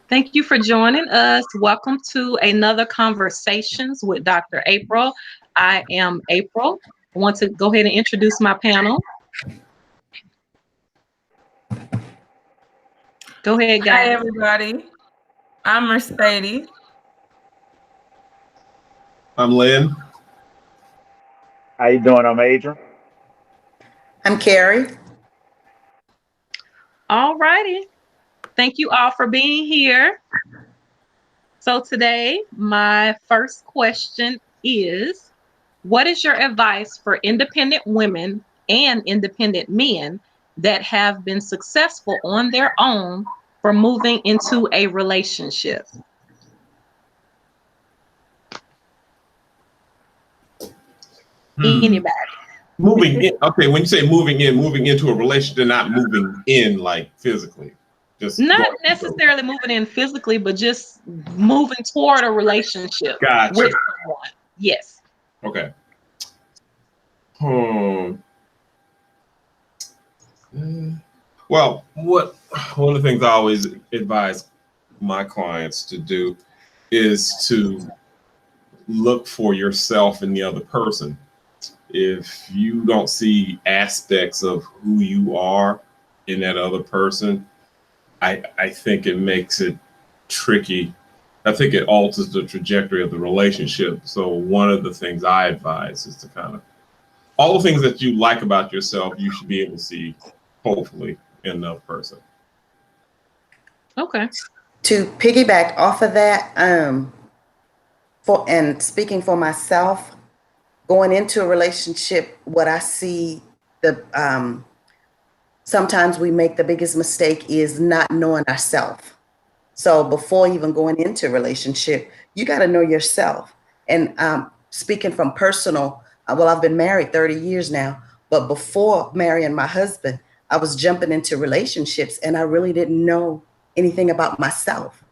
Thank you for joining us. Welcome to another Conversations with Dr. April. I am April. I want to go ahead and introduce my panel. Go ahead, Hi, guys. everybody. I'm Mercedes. I'm Lynn. How you doing? I'm Adrian. I'm Carrie. All righty. Thank you all for being here. So today, my first question is, what is your advice for independent women and independent men that have been successful on their own for moving into a relationship? Anybody? Moving in. Okay, when you say moving into a relationship, they're not moving in like physically. Just not necessarily moving in physically, but just moving toward a relationship Gotcha. with someone. Yes. Okay. Well, one of the things I always advise my clients to do is to look for yourself in the other person. If you don't see aspects of who you are in that other person, I think it makes it tricky. I think it alters the trajectory of the relationship. So one of the things I advise is to kind of, all the things that you like about yourself, you should be able to see, hopefully, in another person. Okay. To piggyback off of that, and speaking for myself, going into a relationship, what I see sometimes we make the biggest mistake is not knowing ourselves. So before even going into a relationship, you got to know yourself. And speaking from personal, well, I've been married 30 years now, but before marrying my husband, I was jumping into relationships and I really didn't know anything about myself.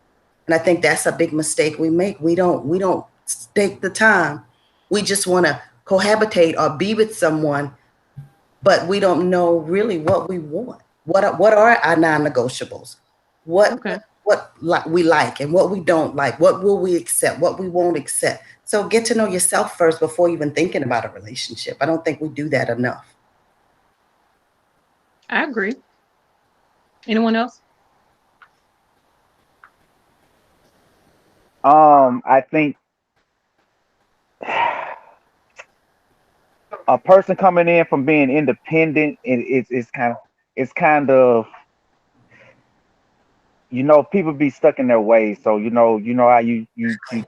And I think that's a big mistake we make. We don't take the time. We just want to cohabitate or be with someone, but we don't know really what we want. What are our non-negotiables? What we like and what we don't like. What will we accept? What we won't accept. So get to know yourself first before even thinking about a relationship. I don't think we do that enough. I agree. Anyone else? I think a person coming in from being independent, it's kind of people be stuck in their ways. So how you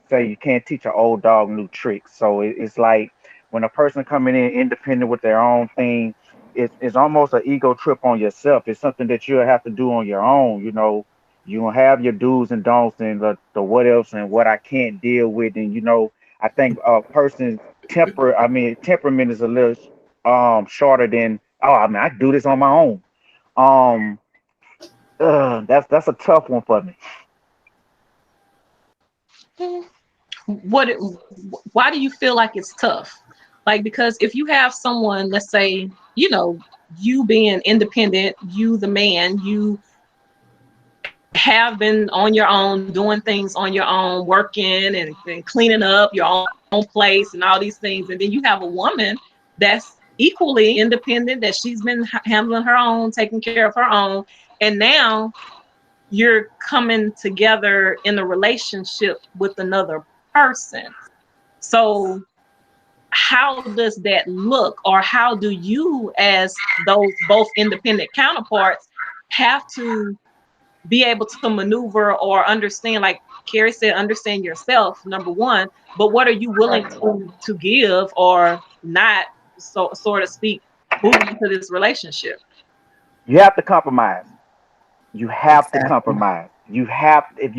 say you can't teach an old dog new tricks. So it's like when a person coming in independent with their own thing, it's almost an ego trip on yourself. It's something that you'll have to do on your own. You gonna have your do's and don'ts and the what else and what I can't deal with. And I think a person's temperament is a little shorter than, oh, I mean, I do this on my own. Um that's a tough one for me. Why do you feel like it's tough? Like, because if you have someone, let's say, you being independent, you the man, you have been on your own, doing things on your own, working and cleaning up your own place and all these things. And then you have a woman that's equally independent, that she's been handling her own, taking care of her own. And now you're coming together in a relationship with another person. So how does that look, or how do you, as those both independent counterparts, have to be able to maneuver or understand, like Carrie said, understand yourself, number one, but what are you willing to give or not, so to speak, moving into this relationship? You have to compromise. You have to Exactly. compromise. You have if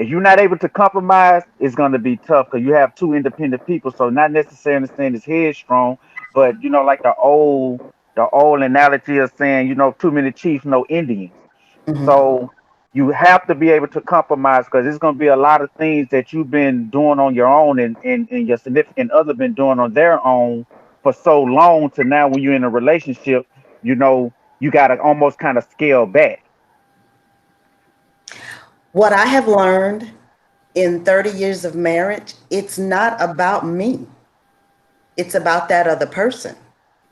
you're not able to compromise, it's gonna be tough because you have two independent people. So not necessarily saying it's headstrong, but like the old analogy of saying, too many chiefs, no Indians. Mhm. So you have to be able to compromise because there's going to be a lot of things that you've been doing on your own and your significant other been doing on their own for so long to now when you're in a relationship, you know, you got to almost kind of scale back. What I have learned in 30 years of marriage, it's not about me. It's about that other person.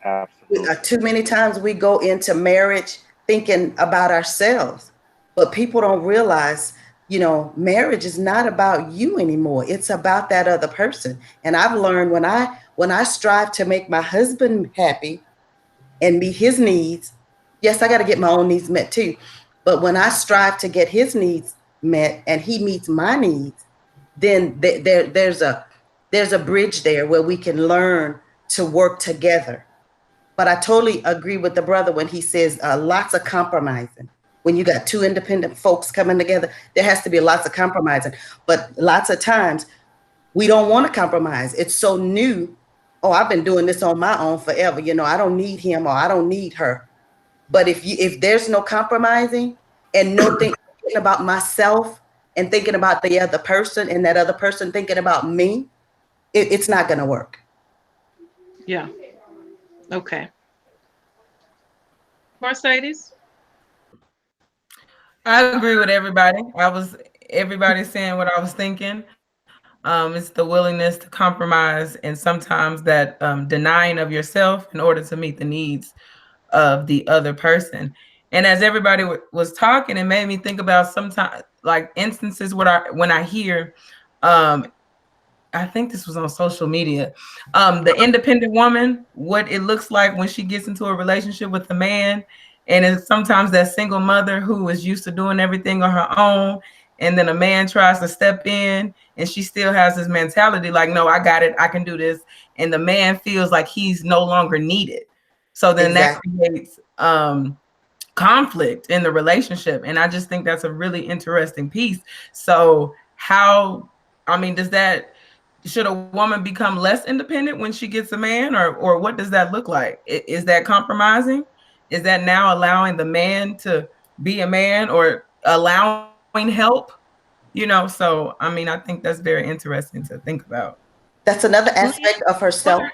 Absolutely. Too many times we go into marriage thinking about ourselves, but people don't realize, marriage is not about you anymore. It's about that other person. And I've learned when I strive to make my husband happy and meet his needs, yes, I got to get my own needs met too. But when I strive to get his needs met and he meets my needs, then there's a bridge there where we can learn to work together. But I totally agree with the brother when he says lots of compromising. When you got two independent folks coming together, there has to be lots of compromising. But lots of times we don't want to compromise. It's so new. Oh, I've been doing this on my own forever. I don't need him or I don't need her. But if there's no compromising and no thinking about myself and thinking about the other person and that other person thinking about me, it's not going to work. Yeah. Okay. Mercedes? I agree with everybody. Everybody saying what I was thinking. It's the willingness to compromise and sometimes that denying of yourself in order to meet the needs of the other person. And as everybody was talking, it made me think about sometimes like instances when I hear, I think this was on social media, the independent woman, what it looks like when she gets into a relationship with a man. And it's sometimes that single mother who is used to doing everything on her own. And then a man tries to step in and she still has this mentality like, no, I got it. I can do this. And the man feels like he's no longer needed. So then Exactly. that creates conflict in the relationship. And I just think that's a really interesting piece. So should a woman become less independent when she gets a man, or what does that look like? Is that compromising? Is that now allowing the man to be a man or allowing help? So I think that's very interesting to think about. That's another aspect of herself.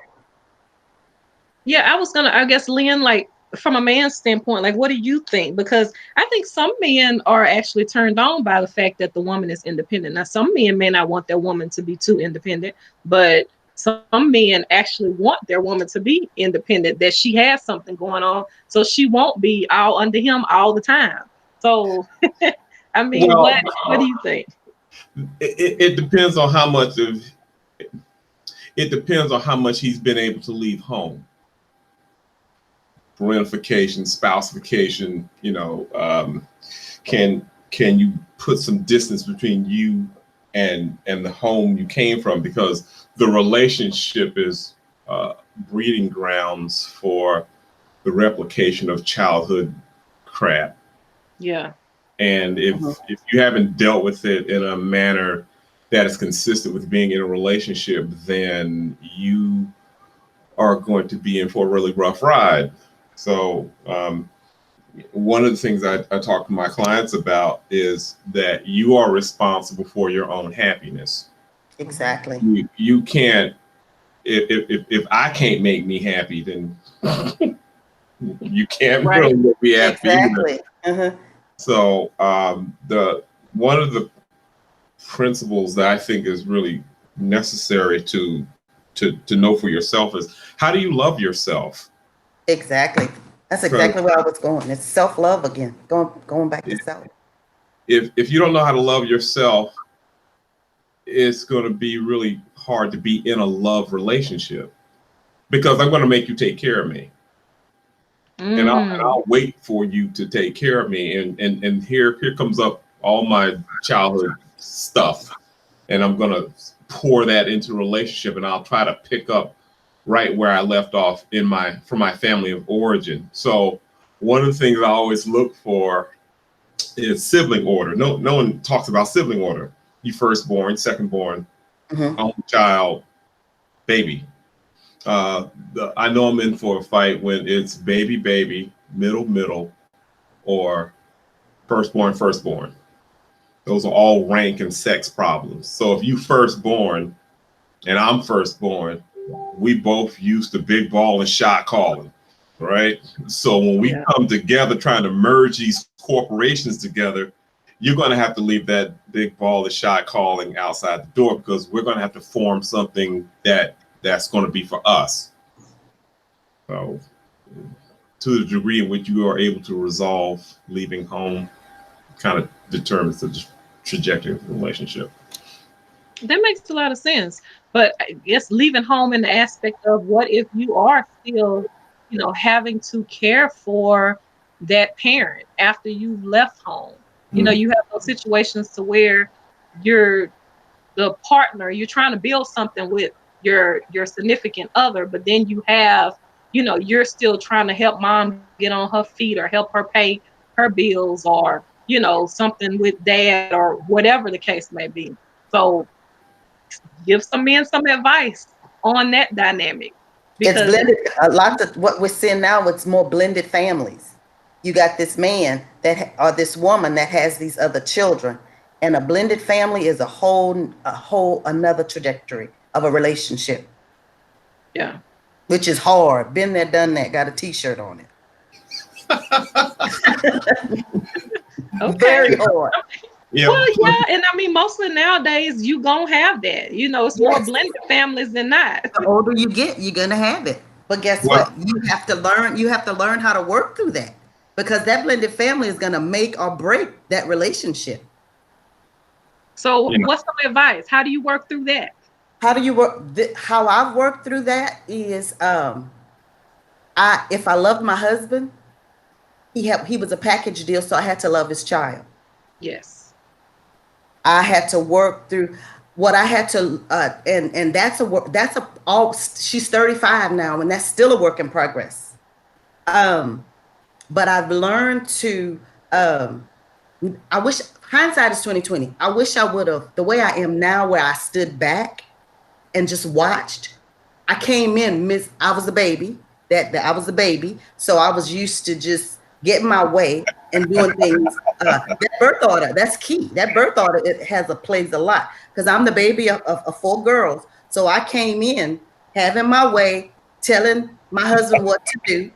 Yeah, I guess, Lynn, like from a man's standpoint, like what do you think? Because I think some men are actually turned on by the fact that the woman is independent. Now, some men may not want their woman to be too independent, but some men actually want their woman to be independent, that she has something going on, so she won't be all under him all the time. So, I mean, Well, what do you think? it depends on how much of it depends on how much he's been able to leave home. Parentification, spouseification, can you put some distance between you and the home you came from, because the relationship is breeding grounds for the replication of childhood crap. Yeah. And if you haven't dealt with it in a manner that is consistent with being in a relationship, then you are going to be in for a really rough ride. So one of the things I talk to my clients about is that you are responsible for your own happiness. Exactly. You can't, if I can't make me happy, then you can't really make me happy Exactly. either. So one of the principles that I think is really necessary to know for yourself is, how do you love yourself? Exactly. That's exactly where I was going. It's self-love again. Going back to self. If you don't know how to love yourself, it's going to be really hard to be in a love relationship, because I'm going to make you take care of me. And I'll wait for you to take care of me. And here comes up all my childhood stuff. And I'm going to pour that into a relationship, and I'll try to pick up right where I left off from my family of origin. So one of the things I always look for is sibling order. No one talks about sibling order. You firstborn, secondborn, only child, baby. I know I'm in for a fight when it's baby, middle, or firstborn. Those are all rank and sex problems. So if you firstborn and I'm firstborn, we both used to big ball and shot calling. right? So when we come together trying to merge these corporations together, you're going to have to leave that big ball of shot calling outside the door, because we're going to have to form something that's going to be for us. So to the degree in which you are able to resolve leaving home kind of determines the trajectory of the relationship. That makes a lot of sense. But I guess leaving home in the aspect of what if you are still, having to care for that parent after you've left home. You have those situations to where you're the partner, you're trying to build something with your significant other, but then you have, you're still trying to help mom get on her feet or help her pay her bills or, something with dad or whatever the case may be. So give some men some advice on that dynamic It's because blended. A lot of what we're seeing now, it's more blended families. You got this man or this woman that has these other children, and a blended family is a whole another trajectory of a relationship, yeah. which is hard. Been there, done that. Got a T-shirt on it. Okay. Very hard. Yeah. Well, yeah, and I mean, mostly nowadays you gonna have that. It's more Yes. blended families than not. The older you get, you're gonna have it. But guess Well, what? You have to learn. You have to learn how to work through that, because that blended family is gonna make or break that relationship. So, you know, what's some advice? How do you work through that? How do you work? How I've worked through that is, if I loved my husband, he was a package deal, so I had to love his child. Yes. I had to work through what I had to, and that's a work. That's a all. She's 35 now, and that's still a work in progress. But I've learned to. I wish hindsight is 2020. I wish I would have the way I am now, where I stood back and just watched. I came in, I was a baby. That I was a baby, so I was used to just getting my way and doing things. That birth order, that's key. That birth order, plays a lot, because I'm the baby of four girls. So I came in having my way, telling my husband what to do,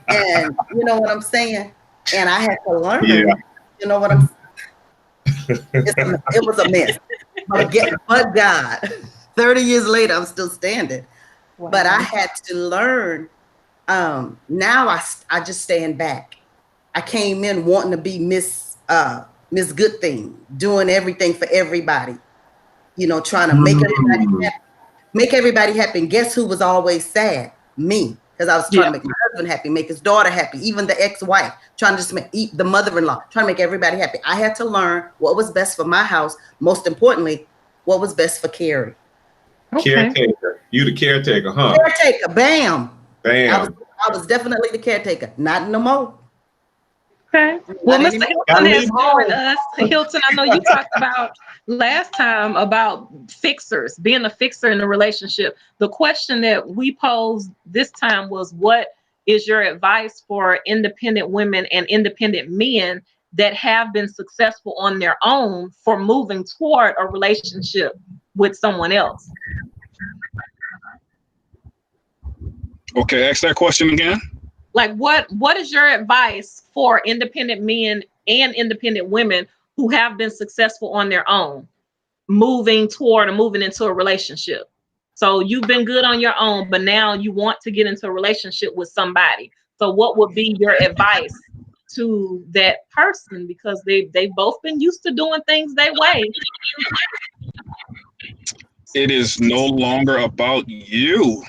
and you know what I'm saying. And I had to learn. yeah. You know what I'm. It was a mess. But God, 30 years later, I'm still standing. Wow. But I had to learn. Now I just stand back. I came in wanting to be Miss Good Thing, doing everything for everybody. Trying to make everybody happy. And guess who was always sad? Me, because I was trying to make my husband happy, make his daughter happy, even the ex-wife, trying to just eat the mother-in-law, trying to make everybody happy. I had to learn what was best for my house. Most importantly, what was best for Carrie. Okay. Caretaker. You the caretaker, huh? Caretaker, bam. Bam. I was definitely the caretaker. Not no more. Okay. Well, Not Mr. anymore. Hilton has joined us. Hilton, I know you talked about last time about fixers, being a fixer in a relationship. The question that we posed this time was, what is your advice for independent women and independent men that have been successful on their own for moving toward a relationship with someone else? Okay, ask that question again. Like, what is your advice for independent men and independent women who have been successful on their own, moving toward or moving into a relationship? So you've been good on your own, but now you want to get into a relationship with somebody. So what would be your advice to that person? Because they've both been used to doing things their way. It is no longer about you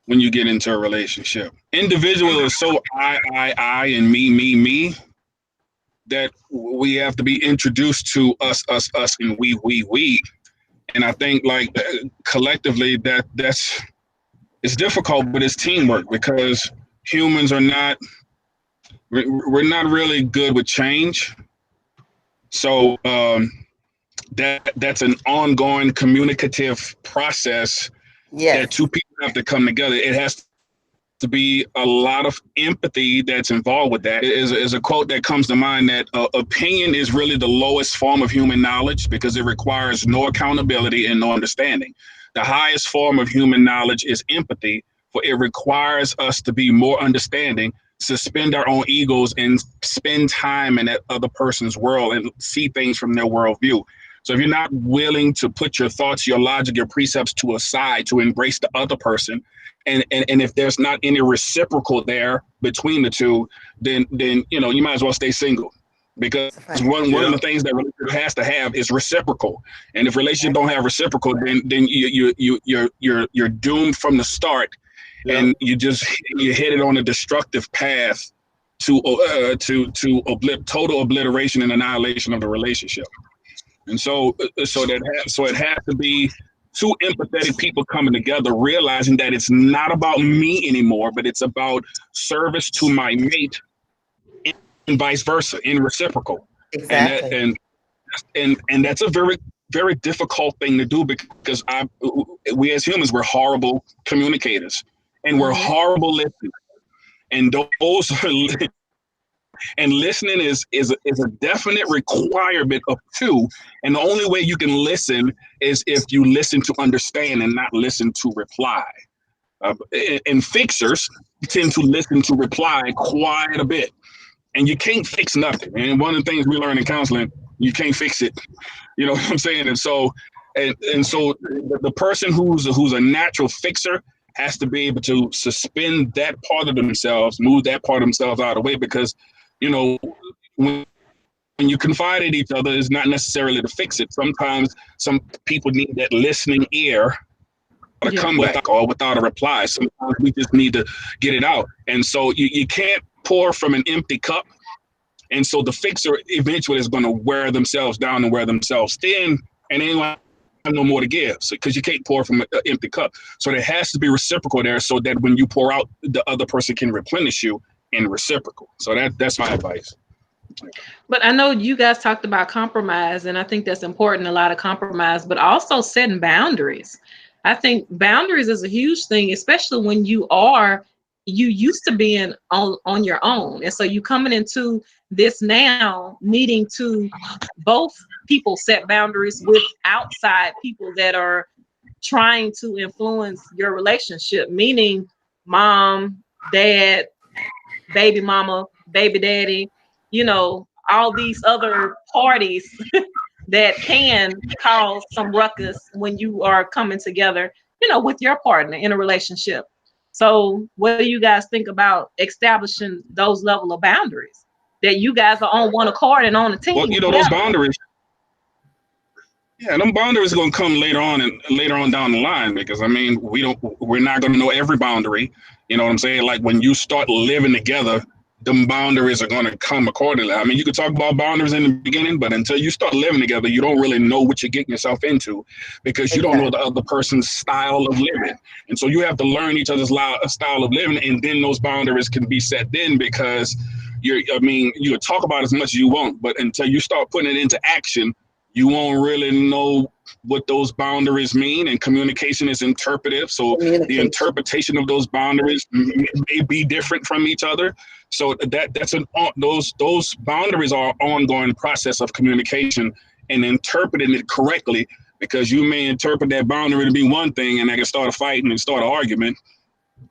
when you get into a relationship. Individual is so I, and me, that we have to be introduced to us, and we. And I think like collectively that's it's difficult, but it's teamwork, because humans are not, we're not really good with change. So that's an ongoing communicative process that two people have to come together. It has to be a lot of empathy that's involved with that. Is a quote that comes to mind that opinion is really the lowest form of human knowledge, because it requires no accountability and no understanding. The highest form of human knowledge is empathy for it requires us to be more understanding, suspend our own egos, and spend time in that other person's world and see things from their worldview. So if you're not willing to put your thoughts, your logic, your precepts to a side to embrace the other person, and if there's not any reciprocal there between the two, then you know, you might as well stay single. Because one of the things that relationship has to have is reciprocal, and if relationship don't have reciprocal, then you're doomed from the start, and you're headed on a destructive path to total obliteration and annihilation of the relationship. And so it has to be two empathetic people coming together, realizing that it's not about me anymore, but it's about service to my mate, and vice versa, in reciprocal. Exactly. And that's a very, very difficult thing to do, because we as humans, we're horrible communicators, and we're horrible listeners. And those and listening is a definite requirement of two. And the only way you can listen is if you listen to understand and not listen to reply. And fixers tend to listen to reply quite a bit. And you can't fix nothing. And one of the things we learn in counseling, you can't fix it. You know what I'm saying? And so the person who's a natural fixer has to be able to suspend that part of themselves, move that part of themselves out of the way, because, you know, when you confide in each other, it's not necessarily to fix it. Sometimes some people need that listening ear to come without a reply. Sometimes we just need to get it out. And so you can't pour from an empty cup. And so the fixer eventually is going to wear themselves down and wear themselves thin, and they ain't have no more to give. So, because you can't pour from an empty cup. So there has to be reciprocal there, so that when you pour out, the other person can replenish you in reciprocal. So that's my advice. But I know you guys talked about compromise, and I think that's important, a lot of compromise, but also setting boundaries. I think boundaries is a huge thing, especially when you used to being on your own. And so you coming into this now needing to both people set boundaries with outside people that are trying to influence your relationship, meaning mom, dad, baby mama, baby daddy, you know, all these other parties that can cause some ruckus when you are coming together, you know, with your partner in a relationship. So what do you guys think about establishing those level of boundaries that you guys are on one accord and on a team? Well, you know, those boundaries, them boundaries are going to come later on down the line, because I mean, we're not going to know every boundary. You know what I'm saying? Like when you start living together, them boundaries are going to come accordingly. I mean, you could talk about boundaries in the beginning, but until you start living together, you don't really know what you're getting yourself into, because you don't know the other person's style of living. And so you have to learn each other's style of living, and then those boundaries can be set then, because you can talk about as much as you want, but until you start putting it into action, you won't really know what those boundaries mean. And communication is interpretive. So the interpretation of those boundaries may be different from each other. So those boundaries are an ongoing process of communication and interpreting it correctly, because you may interpret that boundary to be one thing, and they can start a fight and start an argument.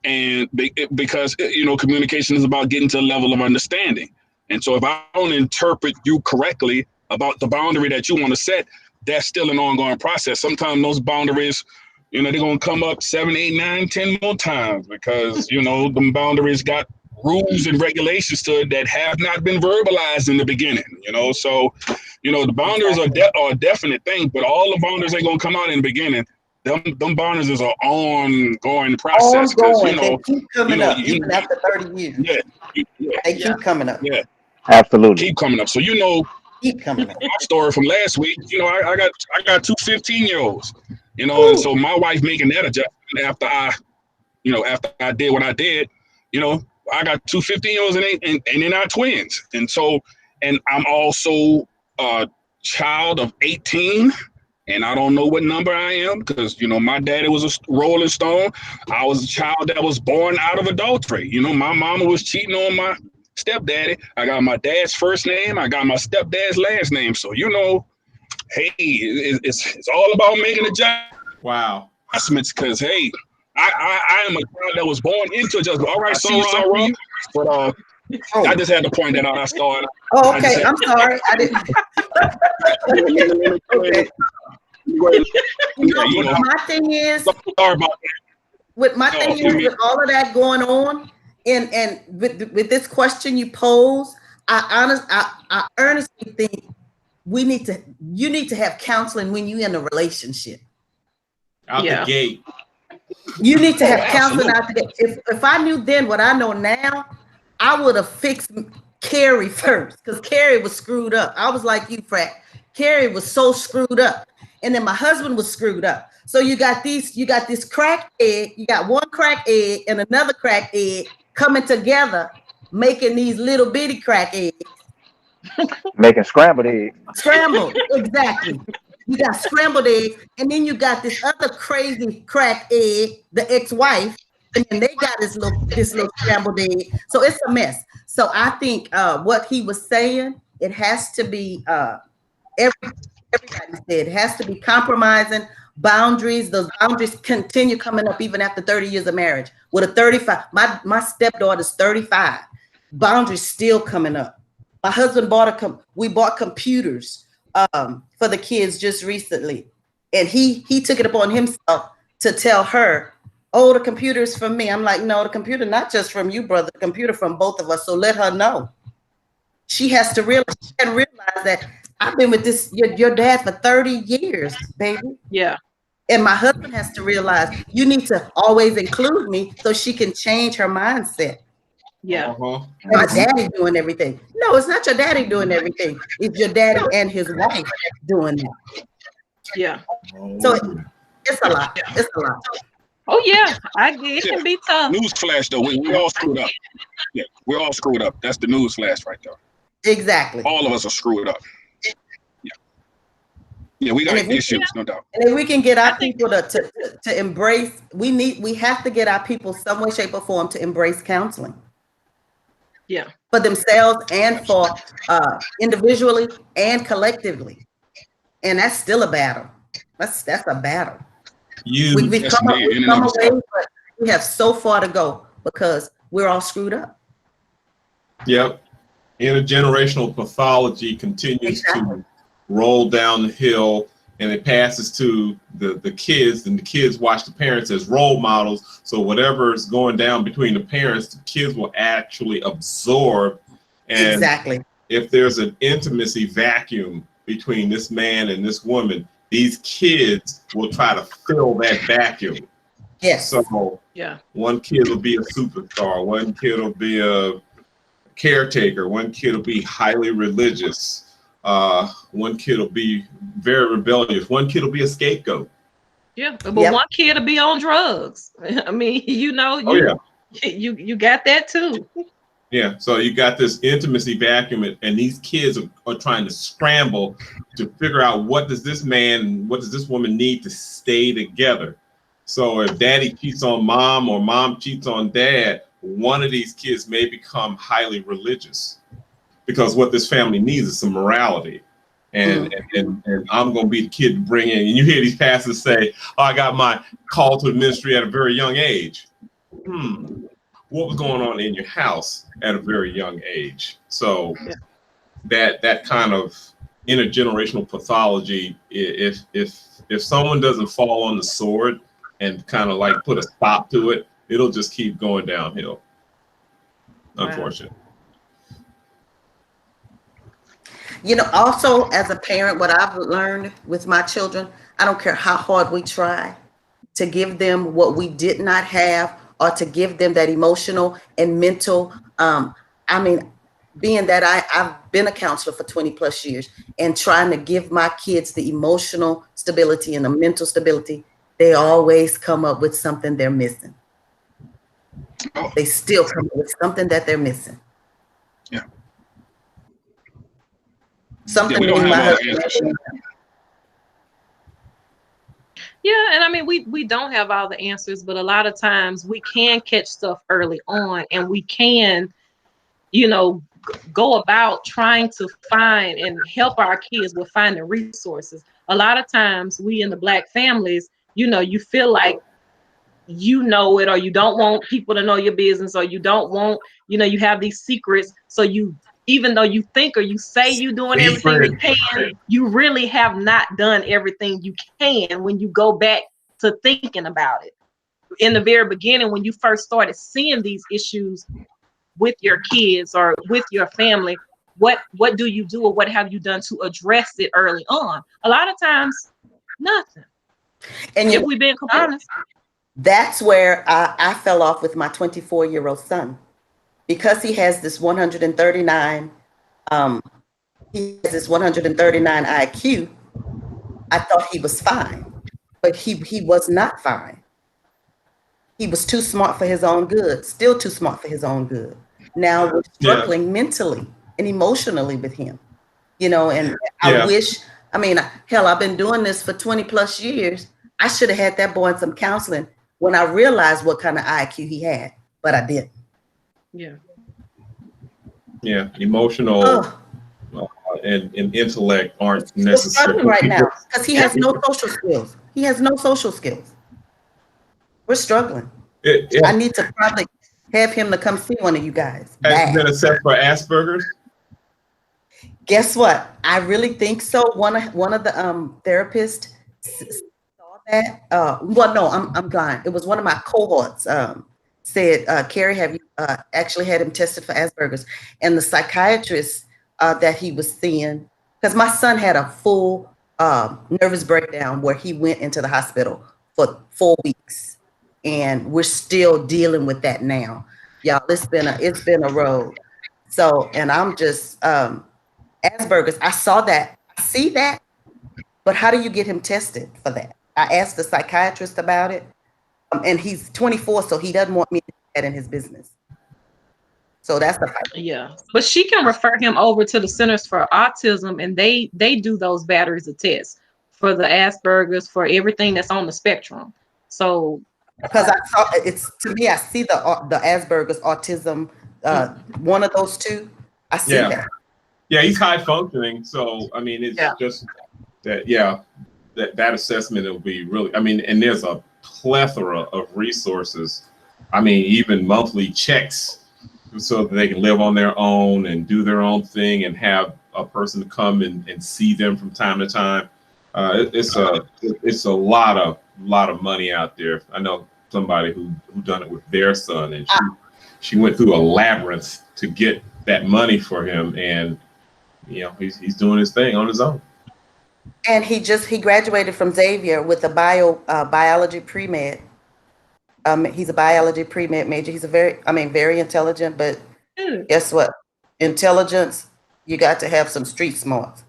And because, you know, communication is about getting to a level of understanding. And so if I don't interpret you correctly about the boundary that you want to set, that's still an ongoing process. Sometimes those boundaries, you know, they're going to come up 7, 8, 9, 10 more times, because, you know, the boundaries got rules and regulations to it that have not been verbalized in the beginning, you know. So, you know, the boundaries are a definite thing, but all the boundaries ain't going to come out in the beginning. Them boundaries is an ongoing process. Ongoing. They keep coming up, even after 30 years. They keep coming up. Yeah. Absolutely. Keep coming up. So, you know, keep coming up. My story from last week, you know, I got two 15-year-olds, you know. Ooh. And so my wife making that adjustment after I did what I did, you know, I got two 15-year-olds and they're not twins. And so, and I'm also a child of 18, and I don't know what number I am, because, you know, my daddy was a Rolling Stone. I was a child that was born out of adultery. You know, my mama was cheating on my stepdaddy. I got my dad's first name. I got my stepdad's last name. So, you know, hey, it's all about making adjustments. Wow. Because, hey, I am a child that was born into adjustment. All right, I see Sarah, but Oh, I just had to point that out. That's all. oh okay. I'm sorry. I didn't. Okay. You know, My thing is, sorry about that. with my thing is, with all of that going on, and with this question you pose, I earnestly think you need to have counseling when you're in a relationship. Out the gate. You need to Oh, have counseling absolutely. out the gate. If I knew then what I know now, I would have fixed Carrie first, because Carrie was screwed up. I was like you, Frat. Carrie was so screwed up, and then my husband was screwed up. So you got this crack egg. You got one crack egg and another crack egg coming together, making these little bitty crack eggs. Making scrambled eggs. Scrambled, exactly. You got scrambled eggs, and then you got this other crazy crack egg, the ex-wife, and then they got this little scrambled egg. So it's a mess. So I think what he was saying, it has to be everybody said it has to be compromising boundaries. Those boundaries continue coming up even after 30 years of marriage. With a 35, my stepdaughter's 35. Boundaries still coming up. My husband we bought computers for the kids just recently, and he took it upon himself to tell her, "Oh, the computer's from me." I'm like, "No, the computer not just from you, brother. The computer from both of us." So let her know. She has to realize. She can realize that I've been with your dad for 30 years, baby. Yeah. And my husband has to realize you need to always include me so she can change her mindset. Yeah. My daddy doing everything. No, it's not your daddy doing everything. It's your daddy and his wife doing that. Yeah. So it's a lot. It's a lot. Oh yeah, it can be tough. Newsflash though, we all screwed up. Yeah, we're all screwed up. That's the newsflash right there. Exactly. All of us are screwed up. Yeah, we got issues, no doubt. And if we can get our people to embrace, we have to get our people some way, shape, or form to embrace counseling. Yeah. For themselves and for individually and collectively. And that's still a battle. That's a battle. We've come away, but we have so far to go because we're all screwed up. Yep. Intergenerational pathology continues to roll down the hill, and it passes to the kids, and the kids watch the parents as role models. So whatever is going down between the parents, the kids will actually absorb. And if there's an intimacy vacuum between this man and this woman, these kids will try to fill that vacuum. Yes. So one kid will be a superstar, one kid will be a caretaker, one kid will be highly religious, one kid will be very rebellious, one kid will be a scapegoat. Yeah, but one kid will be on drugs. I mean, you got that too. Yeah, so you got this intimacy vacuum, and these kids are trying to scramble to figure out what does this man, what does this woman need to stay together. So if daddy cheats on mom or mom cheats on dad, one of these kids may become highly religious because what this family needs is some morality. And I'm going to be the kid to bring in. And you hear these pastors say, "Oh, I got my call to the ministry at a very young age." What was going on in your house at a very young age? So that kind of intergenerational pathology, if someone doesn't fall on the sword and kind of like put a stop to it, it'll just keep going downhill. Unfortunately. You know, also as a parent, what I've learned with my children, I don't care how hard we try to give them what we did not have, or to give them that emotional and mental. I mean, being that I've been a counselor for 20 plus years and trying to give my kids the emotional stability and the mental stability, they always come up with something they're missing. They still come up with something that they're missing. Yeah. Something we don't in my have husband. Yeah, and I mean, we don't have all the answers, but a lot of times we can catch stuff early on, and we can, go about trying to find and help our kids with finding resources. A lot of times we in the Black families, you feel like you know it, or you don't want people to know your business, or you don't want, you have these secrets. So you, even though you think or you say you're doing everything you can, you really have not done everything you can when you go back to thinking about it. In the very beginning, when you first started seeing these issues with your kids or with your family, what do you do, or what have you done to address it early on? A lot of times, nothing. And if we've been honest. That's where I fell off with my 24-year-old son, because he has this 139 IQ. I thought he was fine, but he was not fine. He was too smart for his own good, still too smart for his own good. Now we're struggling mentally and emotionally with him, and I wish, hell, I've been doing this for 20 plus years. I should have had that boy in some counseling when I realized what kind of IQ he had, but I didn't. Yeah, emotional and intellect aren't necessarily right now, because he has no social skills. He has no social skills. We're struggling. I need to probably have him to come see one of you guys. Has been assessed for Asperger's? Guess what? I really think so. One of the therapists saw that. Well, no, I'm blind. It was one of my cohorts said, Carrie, have you actually had him tested for Asperger's? And the psychiatrist that he was seeing, because my son had a full nervous breakdown where he went into the hospital for 4 weeks, and we're still dealing with that now, y'all. It's been a road. So, and I'm just Asperger's. I saw that, I see that, but how do you get him tested for that? I asked the psychiatrist about it, and he's 24, so he doesn't want me to do that in his business. So that's the fight. Yeah, but she can refer him over to the Centers for Autism, and they do those batteries of tests for the Asperger's, for everything that's on the spectrum. So, because I saw it's, to me, I see the Asperger's, autism, one of those two. I see that. Yeah, he's high functioning. So I mean, it's just that. Yeah, that assessment will be really. I mean, and there's a plethora of resources. I mean, even monthly checks, so that they can live on their own and do their own thing, and have a person come and see them from time to time. It's a lot of money out there. I know somebody who done it with their son, and she went through a labyrinth to get that money for him, and he's doing his thing on his own. And he graduated from Xavier with a biology pre-med. He's a biology pre-med major. He's very intelligent, but guess what? Intelligence, you got to have some street smarts.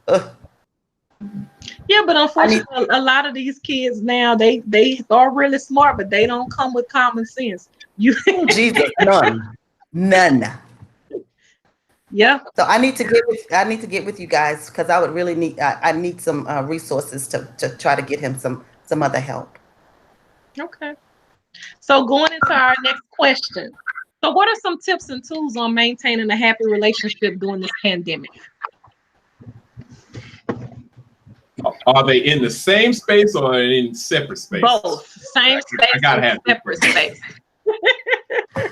Yeah, but unfortunately, a lot of these kids now, they are really smart, but they don't come with common sense. Jesus, none. Yeah. So I need to get with you guys, because I would really need I need some resources to try to get him some other help. Okay. So going into our next question. So what are some tips and tools on maintaining a happy relationship during this pandemic? Are they in the same space or in separate space? Both. Same space, I gotta have separate space.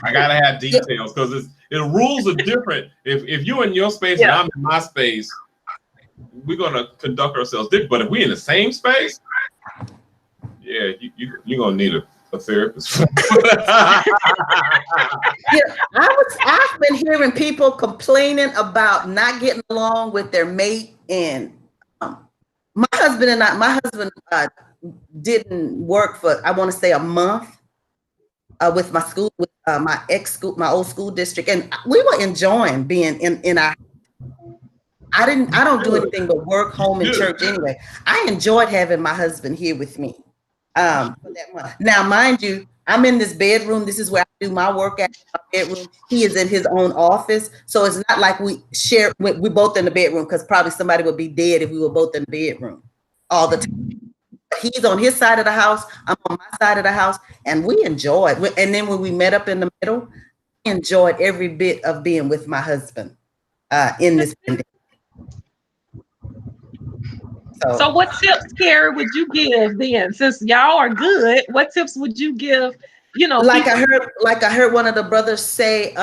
I gotta have details, because the rules are different. If you're in your space and I'm in my space, we're gonna conduct ourselves different. But if we're in the same space, you're gonna need a therapist. I've been hearing people complaining about not getting along with their mate, and my husband didn't work for, I want to say, a month with my school, with my my old school district, and we were enjoying being in our. I don't do anything but work, home, and church anyway. I enjoyed having my husband here with me. For that month. Now, mind you, I'm in this bedroom. This is where I do my work at, my bedroom. He is in his own office, so it's not like we share. We both in the bedroom, because probably somebody would be dead if we were both in the bedroom all the time. He's on his side of the house, I'm on my side of the house, and we enjoyed. And then when we met up in the middle, I enjoyed every bit of being with my husband in this pandemic. So what tips, Carrie, would you give then? Since y'all are good, what tips would you give Like people. I heard one of the brothers say,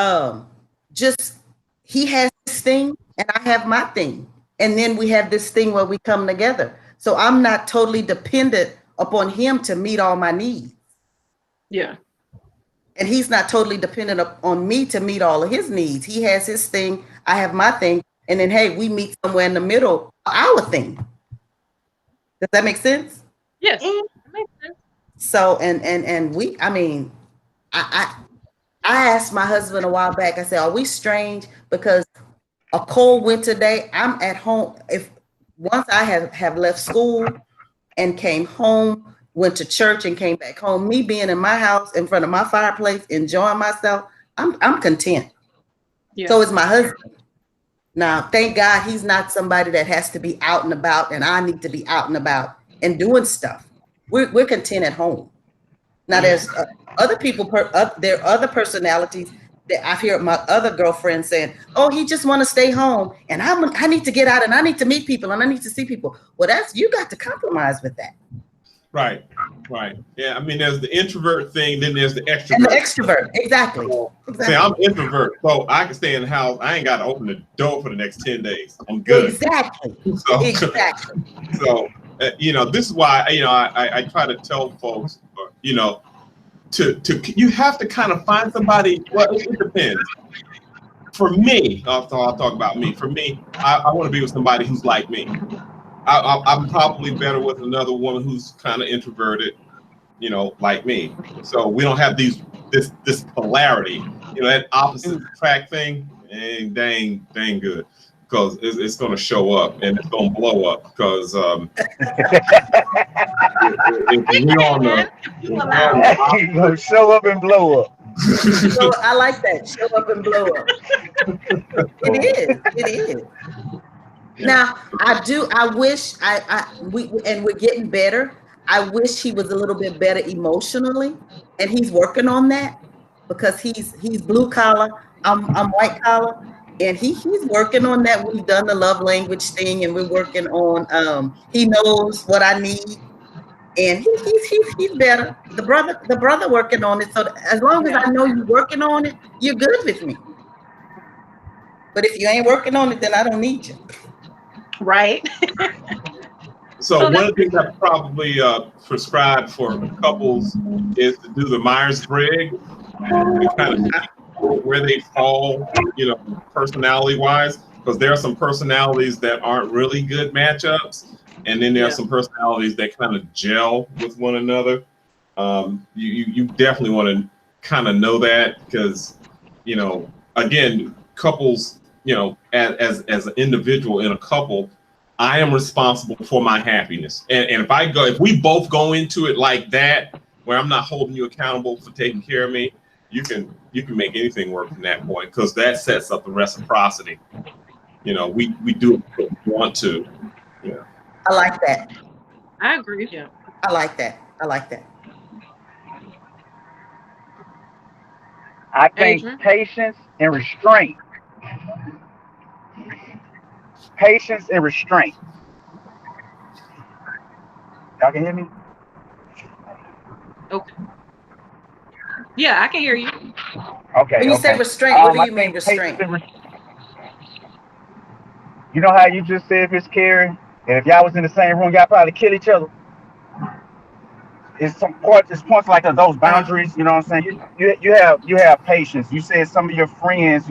just he has his thing and I have my thing. And then we have this thing where we come together. So I'm not totally dependent upon him to meet all my needs. Yeah. And he's not totally dependent on me to meet all of his needs. He has his thing, I have my thing, and then hey, we meet somewhere in the middle, our thing. Does that make sense? Yes. That makes sense. So and we, I mean, I I asked my husband a while back. I said, "Are we strange?" Because a cold winter day, I'm at home. If once I have left school and came home, went to church and came back home, me being in my house in front of my fireplace, enjoying myself, I'm content. Yeah. So is my husband. Now, thank God he's not somebody that has to be out and about, and I need to be out and about and doing stuff. We're content at home. Now, Yeah. there's other people. There are other personalities that I've heard my other girlfriends saying, "Oh, he just want to stay home, and I need to get out, and I need to meet people, and I need to see people." Well, that's you got to compromise with that. Right. Right. Yeah. I mean, there's the introvert thing, then there's the And the extrovert. extrovert, exactly, So, say I'm exactly, introvert, so I can stay in the house. I ain't got to open the door for the next 10 days. I'm good. exactly, So, exactly. so this is why I try to tell folks, to you have to kind of find somebody. Well, it depends. For me, I'll talk about me. For me, I want to be with somebody who's like me. I'm probably better with another woman who's kind of introverted, like me. So we don't have this polarity, that opposite track thing. And dang good, because it's going to show up and it's going to blow up because if we're on the You allow it. You gonna show up and blow up. So I like that. Show up and blow up. It is. It is. yeah. Now, I do. I wish and we're getting better. I wish he was a little bit better emotionally, and he's working on that because he's blue collar. I'm white collar, and he's working on that. We've done the love language thing, and we're working on. He knows what I need, and he's better. The brother working on it. So as long as Yeah. I know you're working on it, you're good with me. But if you ain't working on it, then I don't need you. Right. So So one that's of the things I probably prescribe for couples is to do the Myers-Briggs and kind of see where they fall, personality wise, because there are some personalities that aren't really good matchups, and then there are yeah. some personalities that kind of gel with one another. You definitely want to kind of know that because, again, couples, as an individual in a couple, I am responsible for my happiness. And if we both go into it like that, where I'm not holding you accountable for taking care of me, you can make anything work from that point because that sets up the reciprocity. We do it because we want to. Yeah. I like that. I agree. Yeah. I like that. I like that. I think Adrian. patience and restraint. Patience and restraint. Y'all can hear me? Okay. Yeah, I can hear you. Okay, When you say okay. restraint, what do I you mean think patience restraint? and you know how you just said, Miss Carrie, and if y'all was in the same room, y'all probably kill each other. It's points like those Uh-huh. boundaries. You know what I'm saying? You have patience. You said some of your friends,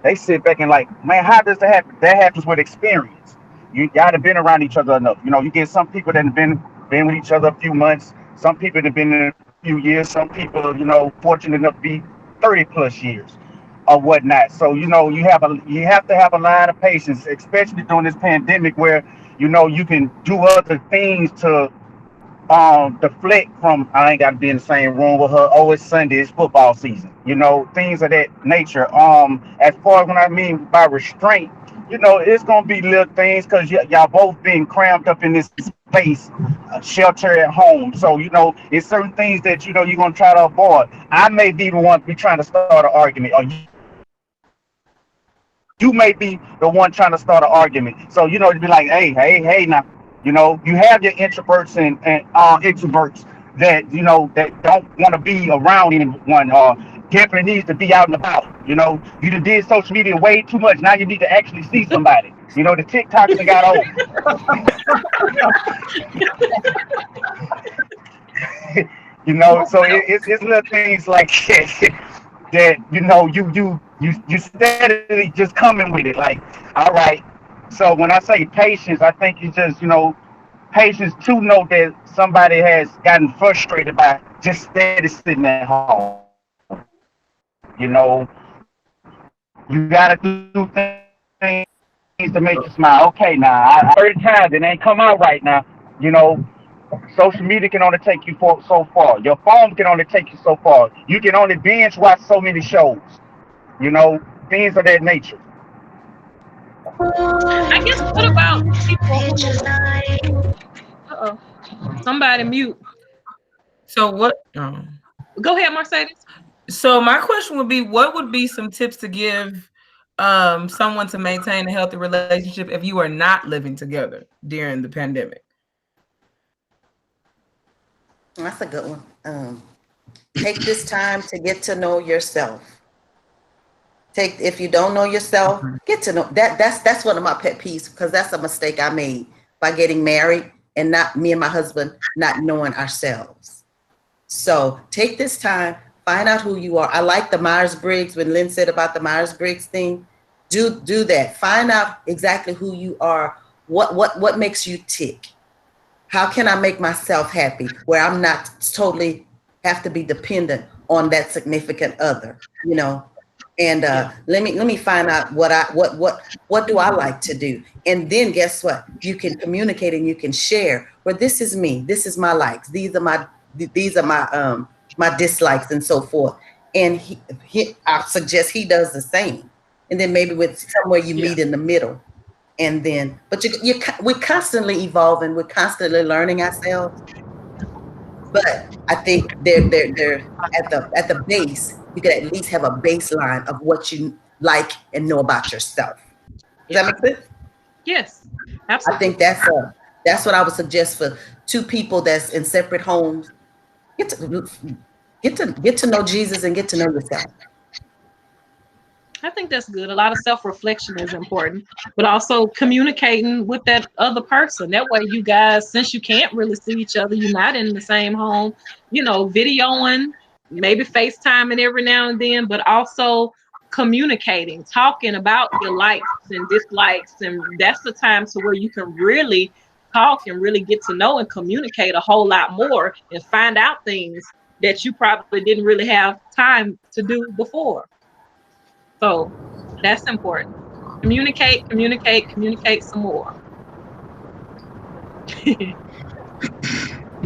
they sit back and like, man, how does that happen? That happens with experience. Y'all have been around each other enough. You get some people that have been with each other a few months. Some people that have been in a few years. Some people, fortunate enough to be 30+ years or whatnot. So you have to have a lot of patience, especially during this pandemic where you can do other things to deflect from I ain't got to be in the same room with her. Oh, it's Sunday, it's football season. Things of that nature. As far as when I mean by restraint, it's gonna be little things because y'all both being crammed up in this space, shelter at home. So it's certain things that you're gonna try to avoid. I may be the one be trying to start an argument, or you may be the one trying to start an argument. So it'd be like, hey, hey, hey, now, you have your introverts and extroverts that that don't want to be around anyone, or definitely needs to be out and about. You done did social media way too much. Now you need to actually see somebody. The TikToks that got old. So it's little things like that. You steadily just coming with it. Like, all right. So when I say patience, I think it's just patience to know that somebody has gotten frustrated by just steady sitting at home. You got to do things to make you smile. Okay, now I 30 times it ain't come out right now. You know, Social media can only take you so far. Your phone can only take you so far. You can only binge watch so many shows. Things of that nature. I guess what about people who uh-oh, somebody mute. So what? Go ahead, Mercedes. So my question would be, what would be some tips to give someone to maintain a healthy relationship if you are not living together during the pandemic? That's a good one. Take this time to get to know yourself. If you don't know yourself, get to know that's one of my pet peeves, because that's a mistake I made by getting married and not me and my husband not knowing ourselves. So take this time, find out who you are. I like the Myers-Briggs, when Lynn said about the Myers-Briggs thing. Do that. Find out exactly who you are. What makes you tick? How can I make myself happy where I'm not totally have to be dependent on that significant other, And let me find out what do I like to do, and then guess what? You can communicate and you can share. Well, this is me. This is my likes. These are my my dislikes and so forth. And I suggest he does the same. And then maybe with somewhere you meet in the middle. And then, but we're constantly evolving. We're constantly learning ourselves. But I think they're at the base. You can at least have a baseline of what you like and know about yourself. Does that make sense? Yes, I absolutely. think that's what I would suggest for two people that's in separate homes. Get to know Jesus and get to know yourself. I think that's good. A lot of self-reflection is important, but also communicating with that other person. That way you guys, since you can't really see each other, you're not in the same home, videoing, maybe FaceTiming every now and then, but also communicating, talking about your likes and dislikes. And that's the time to where you can really talk and really get to know and communicate a whole lot more and find out things that you probably didn't really have time to do before. So that's important. Communicate, communicate, communicate some more.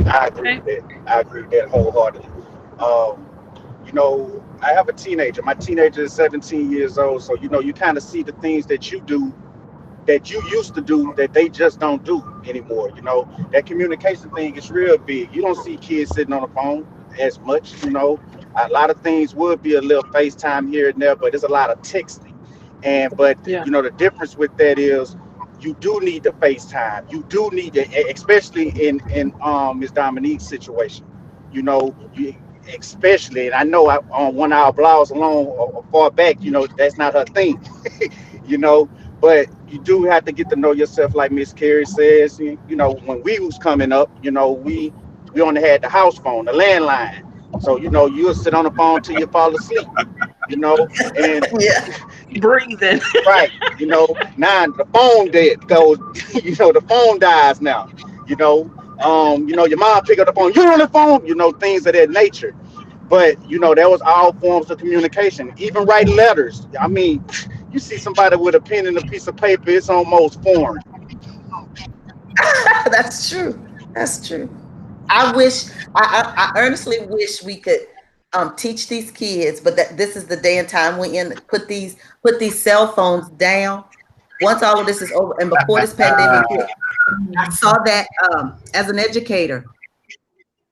I agree Okay. with that. I agree with that wholeheartedly. Um, I have a teenager. My teenager is 17 years old, so you kind of see the things that you do that you used to do that they just don't do anymore. That communication thing is real big. You don't see kids sitting on the phone as much. A lot of things would be a little FaceTime here and there, but there's a lot of texting. But Yeah. the difference with that is you do need the FaceTime. You do need to, especially in Miss Dominique's situation. You especially, and I know on one of our blogs along or far back, that's not her thing. you know. But you do have to get to know yourself, like Miss Carrie says. When we was coming up, we only had the house phone, the landline. So you'll sit on the phone till you fall asleep. You know, and Yeah. Breathing. right, now the phone dead goes. The phone dies now. You know, your mom pick up the phone. You're on the phone. Things of that nature. But that was all forms of communication. Even writing letters. I mean, you see somebody with a pen and a piece of paper, it's almost foreign. That's true. That's true. I earnestly wish we could teach these kids, but that this is the day and time we in. Put these cell phones down. Once all of this is over, and before this pandemic hit, I saw that as an educator,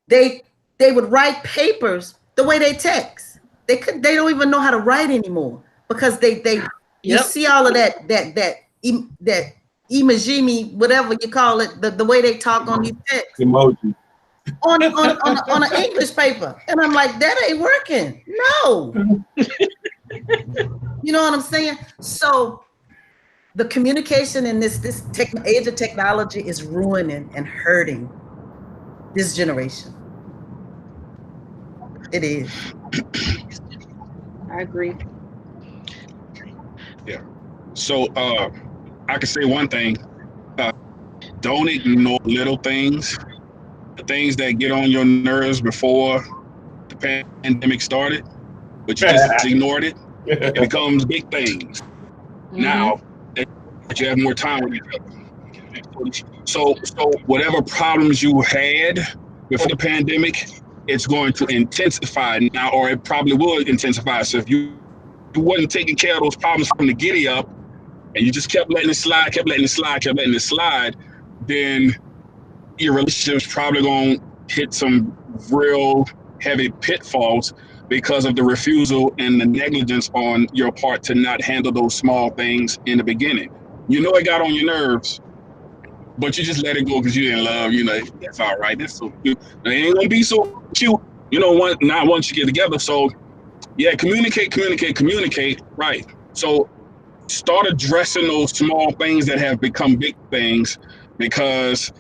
they they would write papers the way they text. They don't even know how to write anymore, because they you Yep. see all of that imajimi, whatever you call it, the way they talk on these texts. Emoji. on an English paper. And I'm like, that ain't working. No. You know what I'm saying? So the communication in this age of technology is ruining and hurting this generation. It is. I agree. Yeah. So I can say one thing. Uh, don't ignore little things, the things that get on your nerves before the pandemic started, but you just ignored it. It becomes big things Mm-hmm. now that you have more time with each other. So whatever problems you had before the pandemic, it's going to intensify now, or it probably will intensify. So if you wasn't taking care of those problems from the giddy up, and you just kept letting it slide, kept letting it slide, kept letting it slide, then your relationship's probably going to hit some real heavy pitfalls because of the refusal and the negligence on your part to not handle those small things in the beginning. You know it got on your nerves, but you just let it go because you didn't love. That's all right. That's so cute. It ain't gonna be so cute. Not once you get together. So yeah, communicate. Right. So start addressing those small things that have become big things, because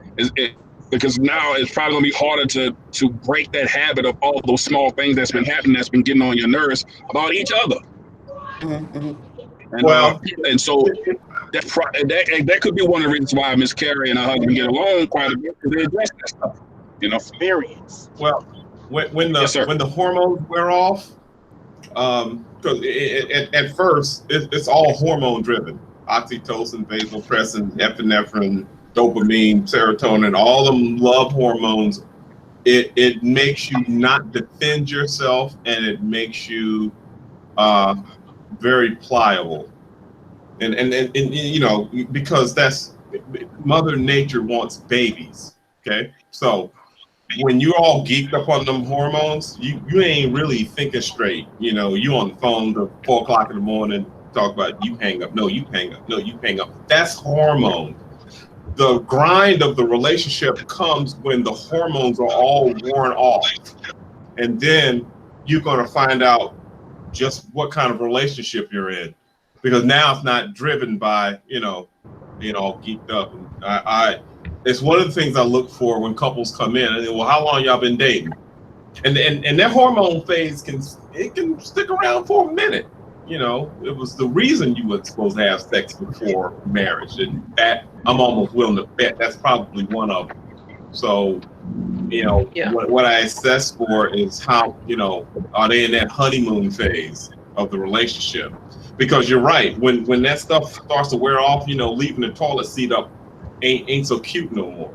because now it's probably gonna be harder to break that habit of all those small things that's been happening, that's been getting on your nerves about each other. Mm-hmm. And Well, and so that could be one of the reasons why Miss Carrie and her husband get along quite a bit, because they address that stuff. Experience. well, when Yes, sir. the hormones wear off, because at first it's all hormone driven. Oxytocin, vasopressin, epinephrine, dopamine, serotonin, all of them love hormones. It makes you not defend yourself, and it makes you uh, very pliable. And because that's Mother Nature wants babies. Okay, so when you're all geeked up on them hormones, you ain't really thinking straight. You on the phone to 4 o'clock in the morning, talk about you hang up, no, you hang up, no, you hang up. That's hormone. The grind of the relationship comes when the hormones are all worn off, and then you're going to find out just what kind of relationship you're in, because now it's not driven by being all geeked up. And I it's one of the things I look for when couples come in. And well, how long y'all been dating? And that hormone phase can stick around for a minute. It was the reason you were supposed to have sex before marriage, and that I'm almost willing to bet that's probably one of them. So Yeah. what I assess for is how, are they in that honeymoon phase of the relationship? Because you're right, when that stuff starts to wear off, leaving the toilet seat up ain't so cute no more.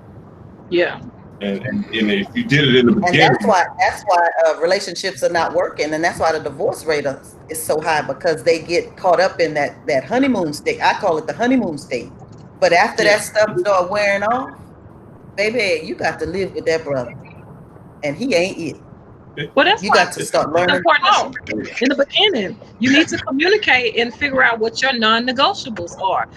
Yeah. And if you did it in the And beginning, that's why relationships are not working, and that's why the divorce rate is so high, because they get caught up in that honeymoon state. I call it the honeymoon state. But after that stuff start wearing off, baby, you got to live with that brother, and he ain't it. Well, that's You why got to start it's learning. important in the beginning. You need to communicate and figure out what your non-negotiables are.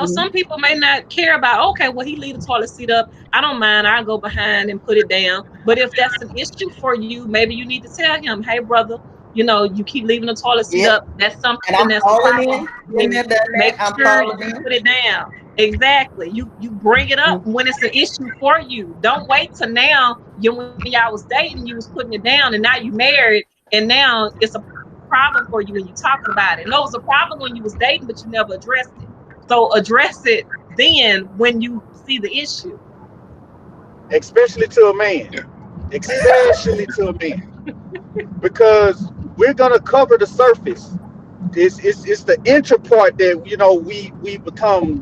Some people may not care about, okay, well, he leave the toilet seat up. I don't mind. I'll go behind and put it down. But if that's an issue for you, maybe you need to tell him, hey, brother, you keep leaving the toilet seat Yep. up. That's And something I'm that's a calling problem. in. Been there, done Make that. I'm sure calling you in. put it down. Exactly. You bring it up when it's an issue for you. Don't wait till now. When y'all was dating, you was putting it down, and now you married, and now it's a problem for you when you're talking about it. No, it was a problem when you was dating, but you never addressed it. So address it then when you see the issue. Especially to a man. Yeah. Especially to a man. Because we're gonna cover the surface. It's the inner part that we become,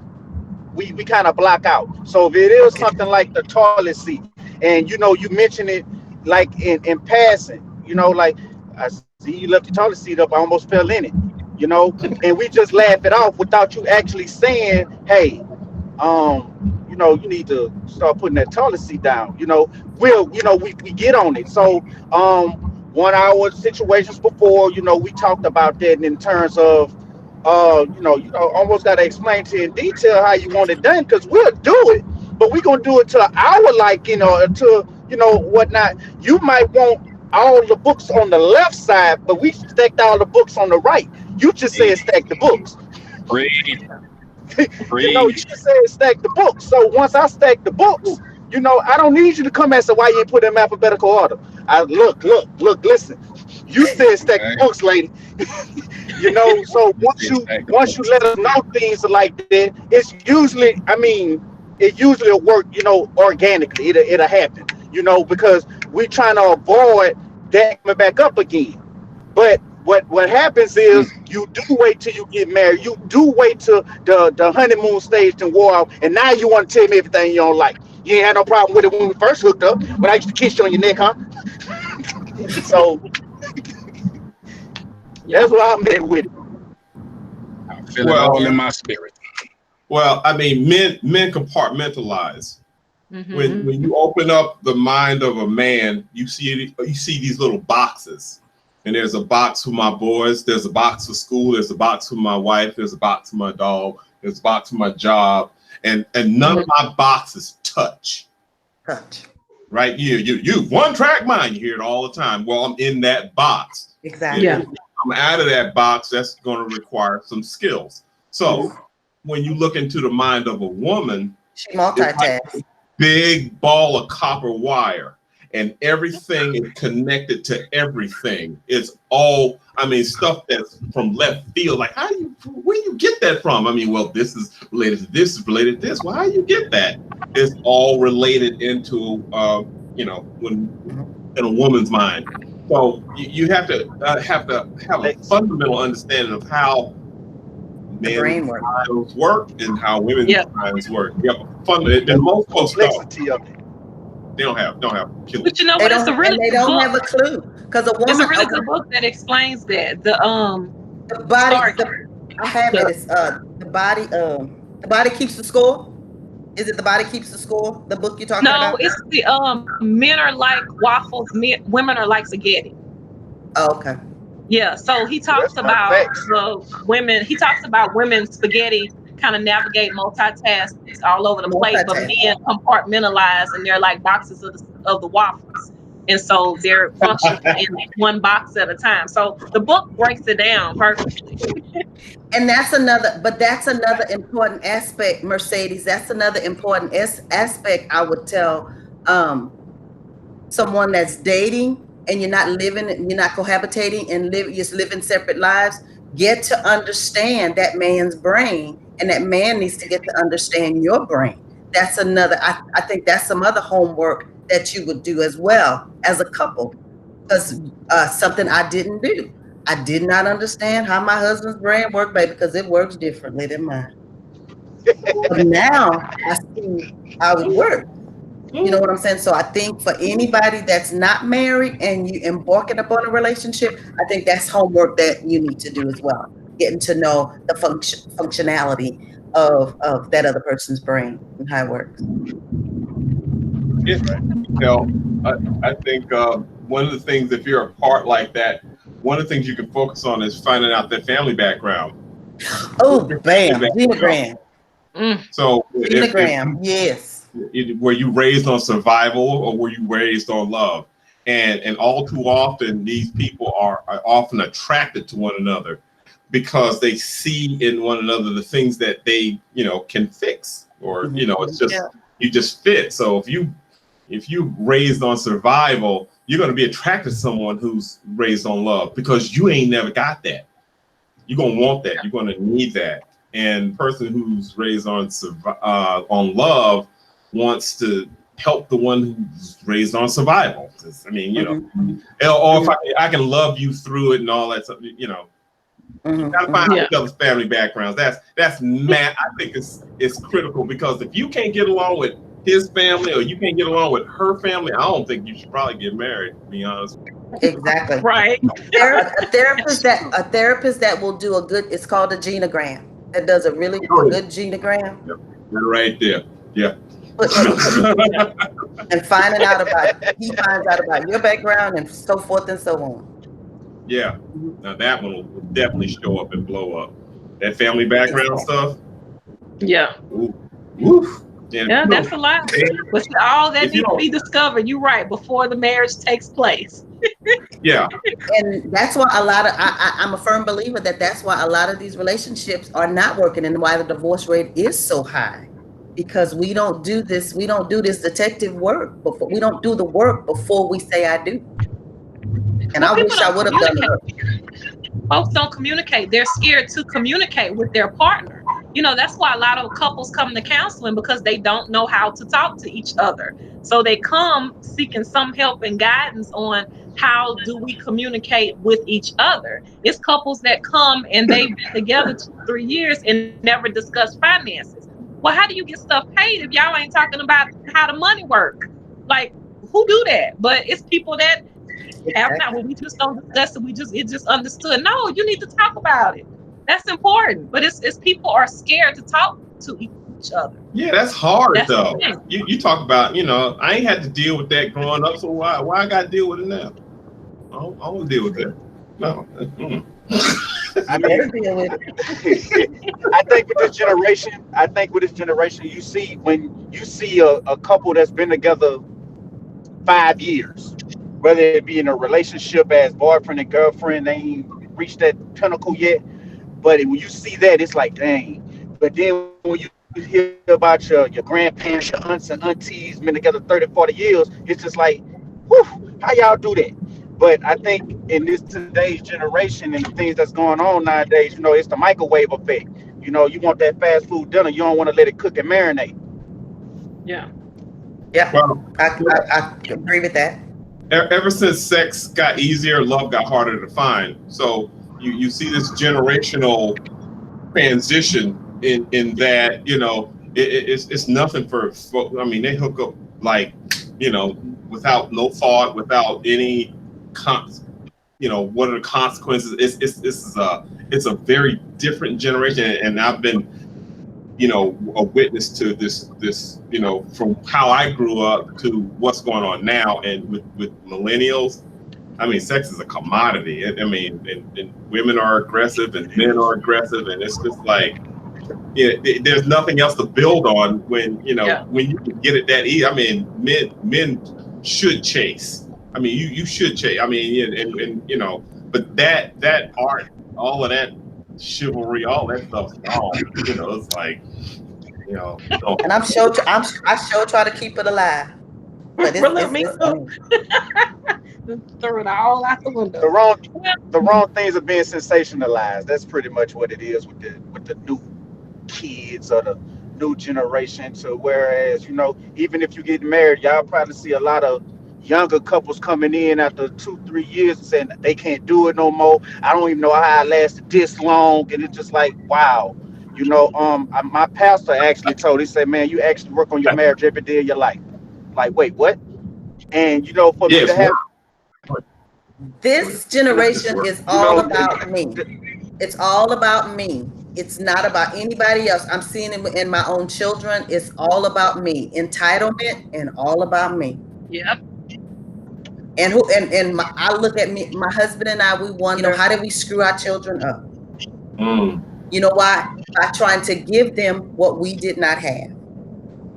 we kind of block out. So if it is Okay. something like the toilet seat, and you mention it like in passing, like, I see you left the toilet seat up, I almost fell in it, you know, and we just laugh it off without you actually saying, hey, you need to start putting that toilet seat down. We get on it. So 1 hour situations before, we talked about that in terms of almost got to explain to you in detail how you want it done, because we'll do it, but we're gonna do it to our, like, to you know, whatnot. You might want all the books on the left side, but we stacked all the books on the right. You just said stack the books. Preach, You know, you preach. just said stack the books. So once I stack the books, you know, I don't need you to come and say why you ain't put them in alphabetical order. I listen. You said stack the Okay. books, lady. You know, so Yes, stack the once you books. let us know things like that, it's usually, I mean, it usually will work, you know, organically. It'll happen, you know, because we're trying to avoid that coming back up again. But what happens Mm. is you do wait till you get married. You do wait till the honeymoon stage and wore off, and now you want to tell me everything you don't like. You ain't had no problem with it when we first hooked up. When I used to kiss you on your neck, huh? So Yeah. that's what I meant with it. I feel it all in Well, my spirit. I mean, men compartmentalize. Mm-hmm. When you open up the mind of a man, you see these little boxes. And there's a box for my boys, there's a box for school, there's a box for my wife, there's a box for my dog, there's a box for my job, and none of my boxes touch. Touch. Right? You one track mind, you hear it all the time. Well, I'm in that box. Exactly. Yeah. If I'm out of that box, that's going to require some skills. So when you look into the mind of a woman, She it's like multitasks. a big ball of copper wire, and everything is connected to everything. It's all, I mean, stuff that's from left field. Like, where do you get that from? I mean, well, this is related to this, is related to this. Well, how do you get that? It's all related into, you know, when in a woman's mind. So you have to have a Lex, fundamental understanding of how The men's brain work. minds work and how women's Yeah. minds work. You have a fundamental, the and most folks don't. complexity of it. They don't have killer. But you know They what? It's a don't, really and they good don't book. have a clue because It's a really good book that explains that. the body. Sorry. I have it. The, It's the body. The body keeps the score. Is it the body keeps the score? The book you're talking no, about? it's the men are like waffles, women are like spaghetti. Oh, okay. Yeah, so he talks That's fun about facts. the women. He talks about women spaghetti kind of navigate multitask all over the plate, but Multitask. men compartmentalize and they're like boxes of the waffles, and so they're functioning in one box at a time. So the book breaks it down perfectly. And that's another important aspect, Mercedes. That's another important aspect I would tell someone that's dating and you're not cohabitating and just living separate lives. Get to understand that man's brain, and that man needs to get to understand your brain. That's another, I think that's some other homework that you would do as well as a couple. Because something I didn't do. I did not understand how my husband's brain worked, baby, because it works differently than mine. But now I see how it works. You know what I'm saying? So I think for anybody that's not married and you embarking upon a relationship, I think that's homework that you need to do as well. Getting to know the functionality of that other person's brain and how it works. Yeah. You know, I think one of the things, if you're a part like that, one of the things you can focus on is finding out their family background. Oh, bam, genogram. So Genogram, yes. were you raised on survival or were you raised on love? And all too often, these people are often attracted to one another because they see in one another the things that they, you know, can fix, or, you know, it's just, you just fit. So if you raised on survival, you're going to be attracted to someone who's raised on love because you ain't never got that. You're going to want that. You're going to need that. And person who's raised on love wants to help the one who's raised on survival. I mean, you know, or if I can love you through it and all that stuff, you know. You gotta find out each other's family backgrounds. That's mad. I think it's critical, because if you can't get along with his family or you can't get along with her family, I don't think you should probably get married, to be honest. Exactly. Right. A therapist that will do a good, it's called a genogram, that does a really good genogram. Yep. Right there. Yeah. And finding out about, he finds out about your background and so forth and so on. Yeah. Now that one will definitely show up and blow up. That family background stuff. Yeah. Ooh. Woo. And if Yeah, you that's don't a lot. communicate, But see, all that if you needs to be don't, discovered. You're right, before the marriage takes place. yeah, And that's why a lot of I'm a firm believer that that's why a lot of these relationships are not working and why the divorce rate is so high, because we don't do this detective work before, we don't do the work before we say I do. And Well, I people wish I don't would have done the communicate. work. Folks don't communicate. They're scared to communicate with their partner. That's why a lot of couples come to counseling, because they don't know how to talk to each other. So they come seeking some help and guidance on how do we communicate with each other. It's couples that come and they've been together 2 3 years and never discuss finances. Well, how do you get stuff paid if y'all ain't talking about how the money work? Like, who do that? But it's people that have time. Exactly. Well, we just don't discuss it. It just understood. No, you need to talk about it. That's important. But it's people are scared to talk to each other. yeah, that's hard That's the though. thing. You talk about, I ain't had to deal with that growing up, so why I got to deal with it now? I don't deal with that. No. You I better mean, deal with it. I think with this generation, you see when you see a couple that's been together 5 years, whether it be in a relationship as boyfriend and girlfriend, they ain't reached that pinnacle yet. But when you see that, it's like, dang. But then when you hear about your grandparents, your aunts and aunties been together 30, 40 years, it's just like, whew, how y'all do that? But I think in this today's generation and things that's going on nowadays, it's the microwave effect. You want that fast food dinner, you don't want to let it cook and marinate. Yeah. Yeah, Well, I agree with that. ever since sex got easier, love got harder to find. So you see this generational transition in that it's nothing for I mean, they hook up like without no thought, without any con- what are the consequences. It's a very different generation, and I've been a witness to this from how I grew up to what's going on now, and with millennials. I mean, sex is a commodity. I mean, and women are aggressive and men are aggressive, and it's just like, there's nothing else to build on Yeah. when you can get it that easy. I mean, men should chase. I mean, you should chase. I mean, and but that art, all of that chivalry, all that stuff's gone. It's like, don't. And I sure try to keep it alive, but Really, me it's too. gone. Throw it all out the The window. wrong Well, the wrong things are being sensationalized. That's pretty much what it is with the new kids or the new generation. To whereas even if you get married, y'all probably see a lot of younger couples coming in after 2 3 years and saying that they can't do it no more. I don't even know how I lasted this long, and it's just like, wow. My pastor actually told, he said, man, you actually work on your marriage every day of your life. Like, wait, what? And for Yeah, me to it's have, work. This It's generation work. is you all know, about me. It's all about me. It's not about anybody else. I'm seeing it in my own children. It's all about me. Entitlement and all about me. yeah. And I look at me, my husband and I, we wonder, how did we screw our children up? Mm. You know why? By trying to give them what we did not have.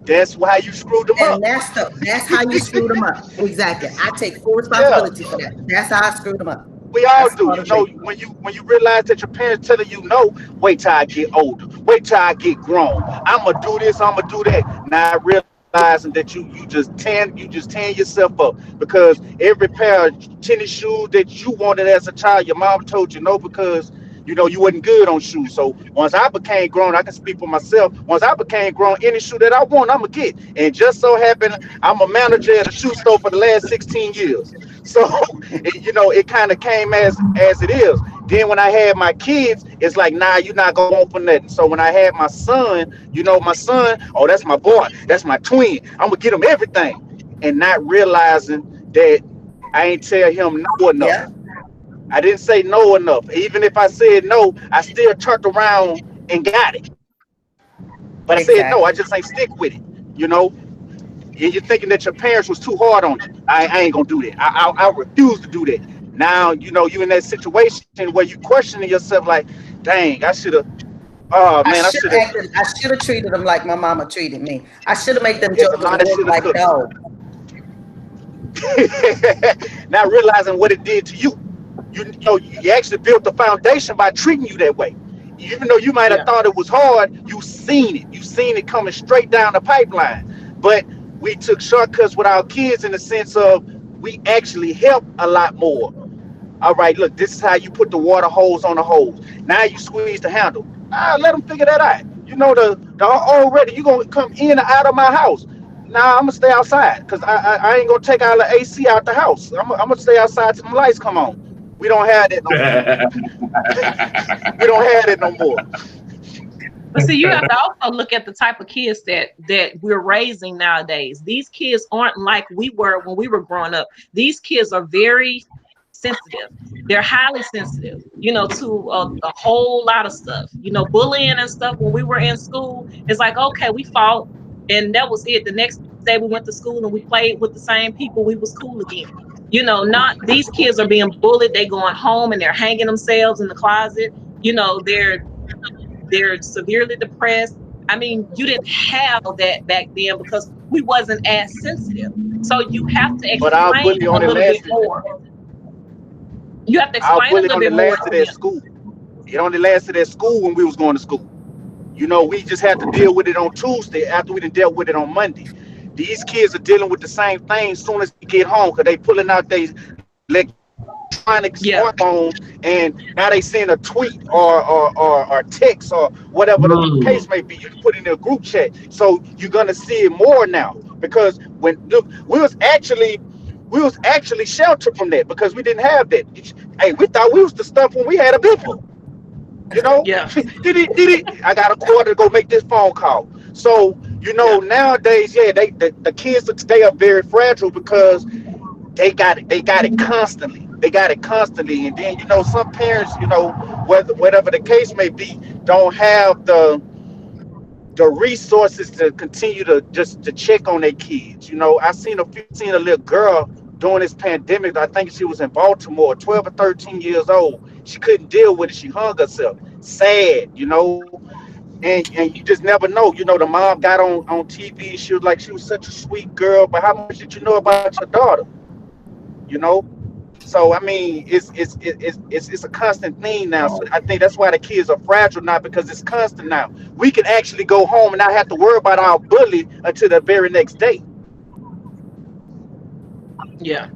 that's why you screwed them And up. that's how you screwed them up. Exactly. I take full Yeah. responsibility for that. That's how I screwed them up. We all That's do. part of me. When you realize that your parents telling you no, wait till I get older. Wait till I get grown. I'ma do this. I'ma do that. Not realizing that you just tearing yourself up because every pair of tennis shoes that you wanted as a child, your mom told you no because you wasn't good on shoes. So once I became grown, I can speak for myself. Once I became grown, any shoe that I want, I'ma get. And just so happened, I'm a manager at a shoe store for the last 16 years. So it kind of came as it is. Then when I had my kids, it's like, nah, you're not gonna want for nothing. So when I had my son, oh, that's my boy, that's my twin. I'm gonna get him everything, and not realizing that I ain't tell him no enough. Yeah, I didn't say no enough. Even if I said no, I still turned around and got it. But I said no, I exactly. just ain't stick with it. You know, and you're thinking that your parents was too hard on you. I ain't gonna do that. I refuse to do that. Now you in that situation where you questioning yourself like, dang, I should have. Oh I man, I should should have have. acted. I should have treated them like my mama treated me. I should have made them It's a jokers lot of look shoulda, like coulda. dogs. Not realizing what it did to you. You actually built the foundation by treating you that way. Even though you might have Yeah. thought it was hard, you seen it. You seen it coming straight down the pipeline. But we took shortcuts with our kids in the sense of we actually help a lot more. All right, look, this is how you put the water hose on the hose. Now you squeeze the handle. Let them figure that out. You know the already you gonna come in and out of my house. Nah, I'm gonna stay outside because I ain't gonna take all the AC out the house. I'm gonna stay outside till the lights come on. We don't have that no more. We don't have that no more. But see, you have to also look at the type of kids that we're raising nowadays. These kids aren't like we were when we were growing up. These kids are very sensitive. They're highly sensitive, to a whole lot of stuff. Bullying and stuff when we were in school, it's like, okay, we fought and that was it. The next day we went to school and we played with the same people. We was cool again. Not these kids are being bullied. They going home and they're hanging themselves in the closet. They're severely depressed. I mean, you didn't have that back then because we wasn't as sensitive. So you have to But our explain bully a only little bit lasted. more. You have to Our explain a bully little only bit more lasted to at them. school. It only lasted at school when we was going to school. We just had to deal with it on Tuesday after we done dealt with it on Monday. These kids are dealing with the same thing as soon as they get home because they pulling out their electronic Yeah. smartphone and now they send a tweet or text or whatever the case may be. You can put it in a group chat. So you're gonna see it more now because when look, we was actually sheltered from that because we didn't have that. Hey, we thought we was the stuff when we had a bipple. Yeah. Did it? I got a quarter to go make this phone call. So Yeah. nowadays, yeah, the kids of today are very fragile because they got it constantly. They got it constantly, and then some parents, whatever the case may be, don't have the resources to continue to just to check on their kids. Seen a little girl during this pandemic. I think she was in Baltimore, 12 or 13 years old. She couldn't deal with it. She hung herself. Sad. And you just never know. The mom got on TV. She was such a sweet girl, but how much did you know about your daughter? You know. So I mean, it's a constant thing now. So I think that's why the kids are fragile now because it's constant now. We can actually go home and not have to worry about our bully until the very next day. Yeah.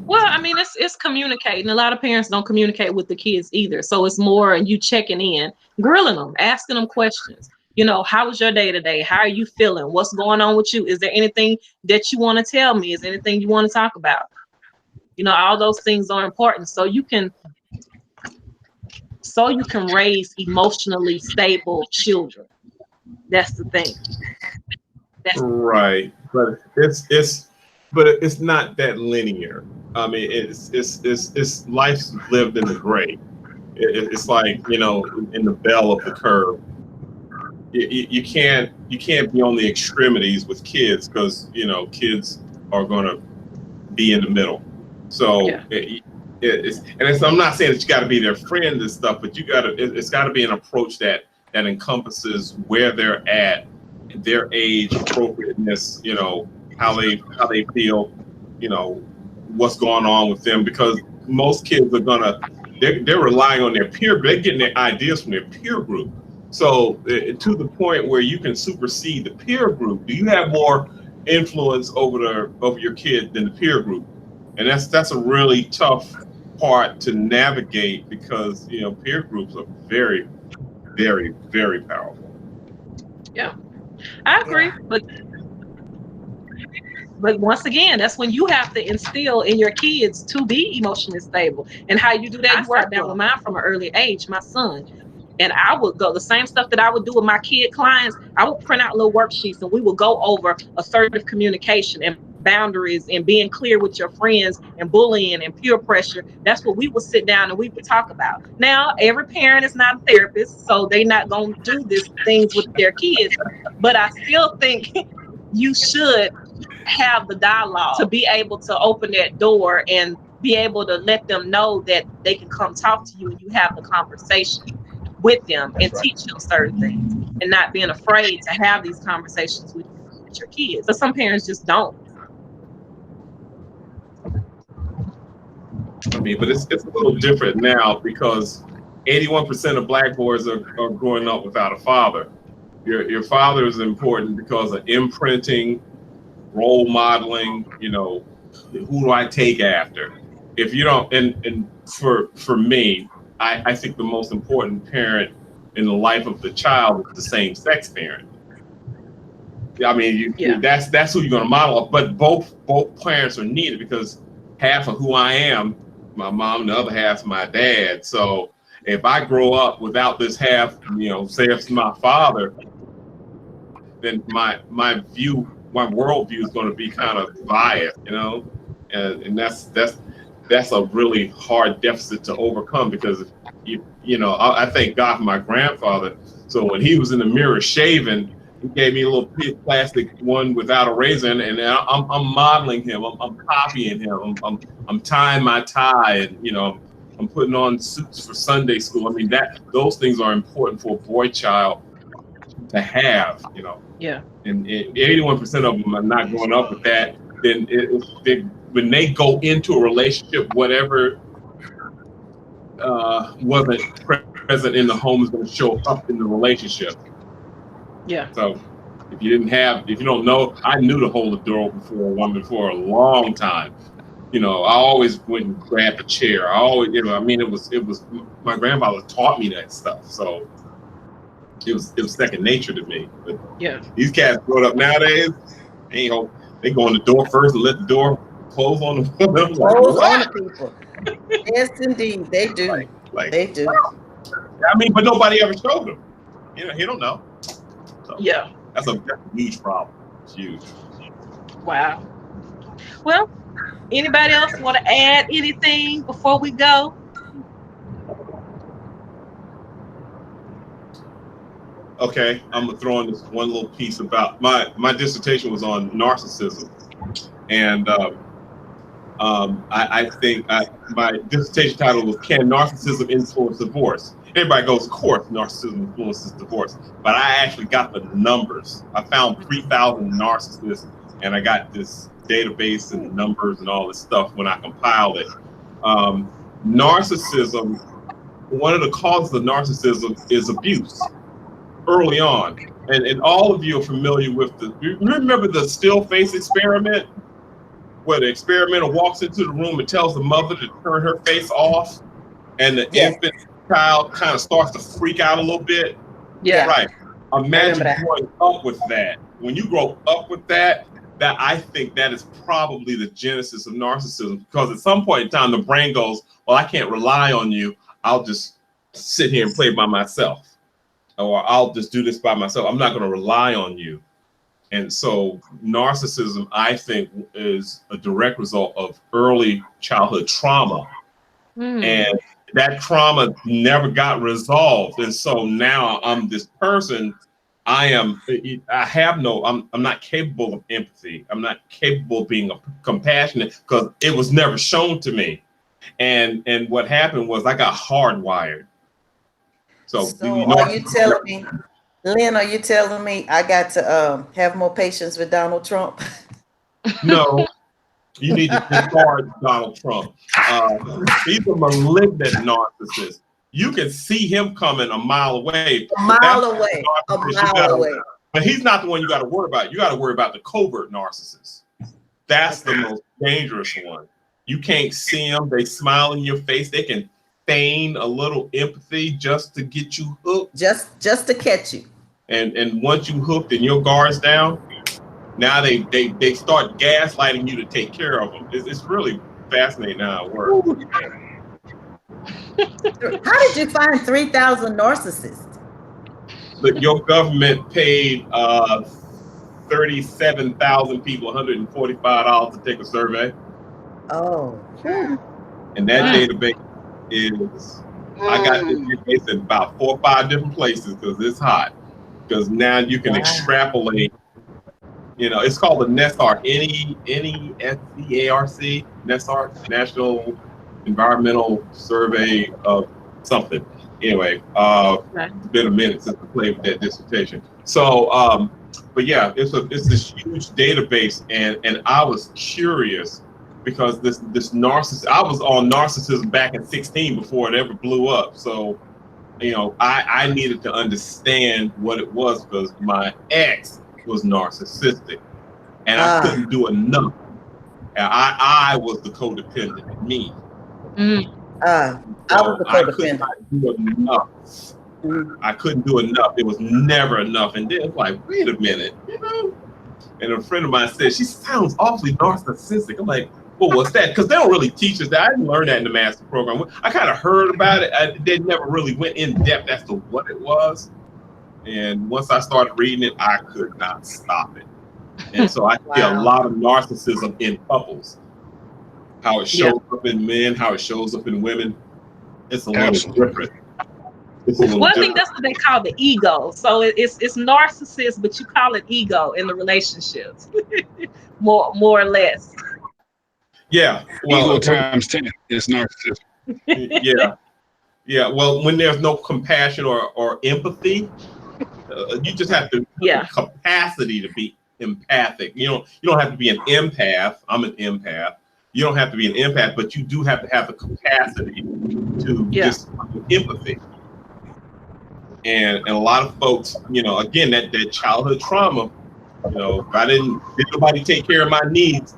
Well, I mean, it's communicating. A lot of parents don't communicate with the kids either. So it's more you checking in, grilling them, asking them questions. How was your day today? How are you feeling? What's going on with you? Is there anything that you want to tell me? Is there anything you want to talk about? All those things are important. So you can raise emotionally stable children. That's the thing. That's Right, but it's not that linear. I mean, it's life's lived in the gray. It's like in the bell of the curve. You can't be on the extremities with kids because kids are going to be in the middle. So yeah. I'm not saying that you got to be their friend and stuff, but it's got to be an approach that encompasses where they're at, their age appropriateness, how they feel, what's going on with them, because most kids they're relying on their peer, they're getting their ideas from their peer group. So to the point where you can supersede the peer group, do you have more influence over your kid than the peer group? And that's a really tough part to navigate because peer groups are very, very, very powerful. Yeah. I agree. Yeah. But once again, that's when you have to instill in your kids to be emotionally stable. And how you do that, you sat down with mine from an early age, my son. And I would go the same stuff that I would do with my kid clients. I would print out little worksheets and we would go over assertive communication and boundaries and being clear with your friends and bullying and peer pressure. That's what we would sit down and we would talk about. Now, every parent is not a therapist, so they're not going to do these things with their kids. But I still think you should have the dialogue to be able to open that door and be able to let them know that they can come talk to you and you have the conversation. with them That's and right. teach them certain things, and not being afraid to have these conversations with your kids. But some parents just don't. I mean, but it's a little different now because 81% of black boys are growing up without a father. Your father is important because of imprinting, role modeling. You know, who do I take after? If you don't, and for me, I think the most important parent in the life of the child is the same sex parent. I mean, Yeah. that's who you're going to model off. But both parents are needed because half of who I am, my mom, and the other half, my dad. So if I grow up without this half, you know, say it's my father, then my view, my worldview is going to be kind of biased, you know, and that's a really hard deficit to overcome because you know I thank God for my grandfather. So when he was in the mirror shaving, he gave me a little plastic one without a razor, and I'm modeling him. I'm copying him. I'm tying my tie, and you know I'm putting on suits for Sunday school. I mean those things are important for a boy child to have, you know. Yeah. And 81% of them are not growing up with that. Then when they go into a relationship, whatever wasn't present in the home is going to show up in the relationship. Yeah. So if you don't know, I knew to hold the door open for a woman for a long time. You know, I always went and grabbed a chair. I always, you know, I mean, it was my grandfather taught me that stuff. So it was second nature to me. But Yeah. these cats growing up nowadays, they go in the door first and let the door close on them. I'm like, Clothes on what? the people. Yes, indeed, they do. Like, They do. I mean, but nobody ever showed them. You know, he don't know. So Yeah. that's a huge problem. It's huge. Wow. Well, anybody else want to add anything before we go? Okay, I'm gonna throw in this one little piece about my dissertation was on narcissism, and I think my dissertation title was "Can Narcissism Influence Divorce?" Everybody goes, "Of course, narcissism influences divorce," but I actually got the numbers. I found 3,000 narcissists, and I got this database and numbers and all this stuff when I compiled it. Narcissism. One of the causes of narcissism is abuse early on. And all of you are familiar with you remember the still face experiment, where the experimenter walks into the room and tells the mother to turn her face off, and the Yes. infant child kind of starts to freak out a little bit. Yeah. Right. Imagine that. growing up with that. When you grow up with that, I think that is probably the genesis of narcissism, because at some point in time the brain goes, well, I can't rely on you. I'll just sit here and play by myself. Or I'll just do this by myself. I'm not going to rely on you. And so narcissism, I think, is a direct result of early childhood trauma. And that trauma never got resolved. And so now I'm this person. I'm not capable of empathy. I'm not capable of being compassionate because it was never shown to me. And what happened was I got hardwired. So you know, are you telling me, Lynn, are you telling me I got to have more patience with Donald Trump? no, you need to discard Donald Trump. He's a malignant narcissist. You can see him coming a mile away. A mile away. But he's not the one you got to worry about. You got to worry about the covert narcissist. That's the most dangerous one. You can't see them. They smile in your face. They can feign a little empathy just to get you hooked. Just to catch you. And once you hooked and your guard's down, now they start gaslighting you to take care of them. It's really fascinating how it works. How did you find 3,000 narcissists? But your government paid 37,000 people $145 to take a survey. Oh. And that database is, I got this database in about 4 or 5 different places because it's hot. Because now you can extrapolate. You know, it's called the NESARC, NESCARC, NESARC, National Environmental Survey of something. Anyway, Right. it's been a minute since I played with that dissertation. So, but yeah, it's this huge database, and I was curious because this narcissist, I was on narcissism back in 16 before it ever blew up. So, I needed to understand what it was because my ex was narcissistic, and I Ah, couldn't do enough. And I was the codependent, me. Mm. ah, I was So the I could codependent. not do enough. Mhm. I couldn't do enough. It was never enough. And then it's like, wait a minute, And a friend of mine said, she sounds awfully narcissistic. I'm like, well, what's that? Because they don't really teach us that. I didn't learn that in the master program. I kind of heard about it. They never really went in depth as to what it was. And once I started reading it, I could not stop it. And so I see a Wow. lot of narcissism in couples. How it Yeah. shows up in men, how it shows up in women. It's a little Absolutely. different. It's a little Well, I think different. that's what they call the ego. So it's narcissist, but you call it ego in the relationships, more or less. Yeah. Ego Well, times 10 is narcissism. yeah. Yeah. Well, when there's no compassion or empathy, you just have to have the Yeah. capacity to be empathic. You don't have to be an empath. I'm an empath. You don't have to be an empath, but you do have to have the capacity to Yeah. just empathy. And a lot of folks, again, that childhood trauma, if I didn't nobody take care of my needs,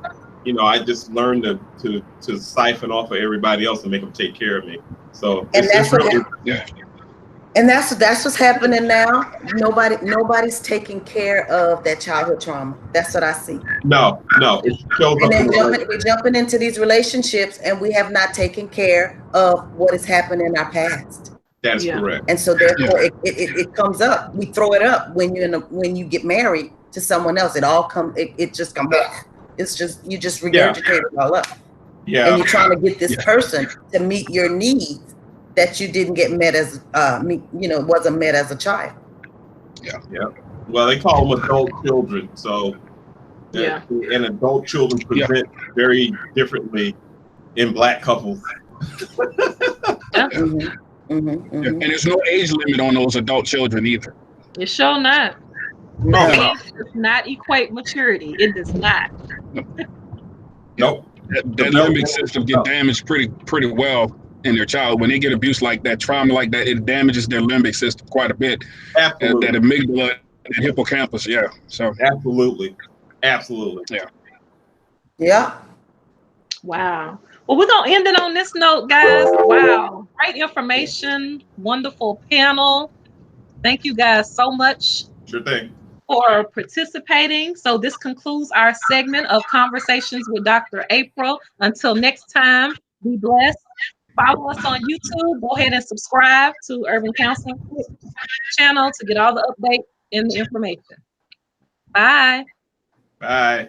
I just learned to siphon off of everybody else and make them take care of me. So And it's that's what really Yeah. and that's what's happening now. Nobody's taking care of that childhood trauma. That's what I see. no, it shows And up in then the we're jumping into these relationships, and we have not taken care of what has happened in our past. That is Yeah. correct. And so Yeah. therefore it comes up. We throw it up when when you get married to someone else. It all comes. It just comes up. It's just you just Yeah. regurgitate it all up, Yeah. and you're trying to get this Yeah. person to meet your needs that you didn't get met as wasn't met as a child. Yeah. Well, they call them adult children. So, Yeah. and adult children Yeah. present very differently in Black couples. Yeah. Mm-hmm. Mm-hmm. Yeah. Mm-hmm. And there's no age limit on those adult children either. It's sure not. Oh No. no, Age does not equate maturity. It does not. Yeah. nope. That limbic system get damaged pretty well in their child. When they get abuse like that, trauma like that, it damages their limbic system quite a bit. That Absolutely, amygdala and hippocampus. Yeah. So absolutely, absolutely. yeah. Yeah. Wow. Well, we're gonna end it on this note, guys. Wow. Great information. Wonderful panel. Thank you guys so much Sure thing. for participating. So this concludes our segment of Conversations with Dr. April. Until next time, be blessed. Follow us on YouTube. Go ahead and subscribe to Urban Counseling channel to get all the updates and the information. Bye. Bye.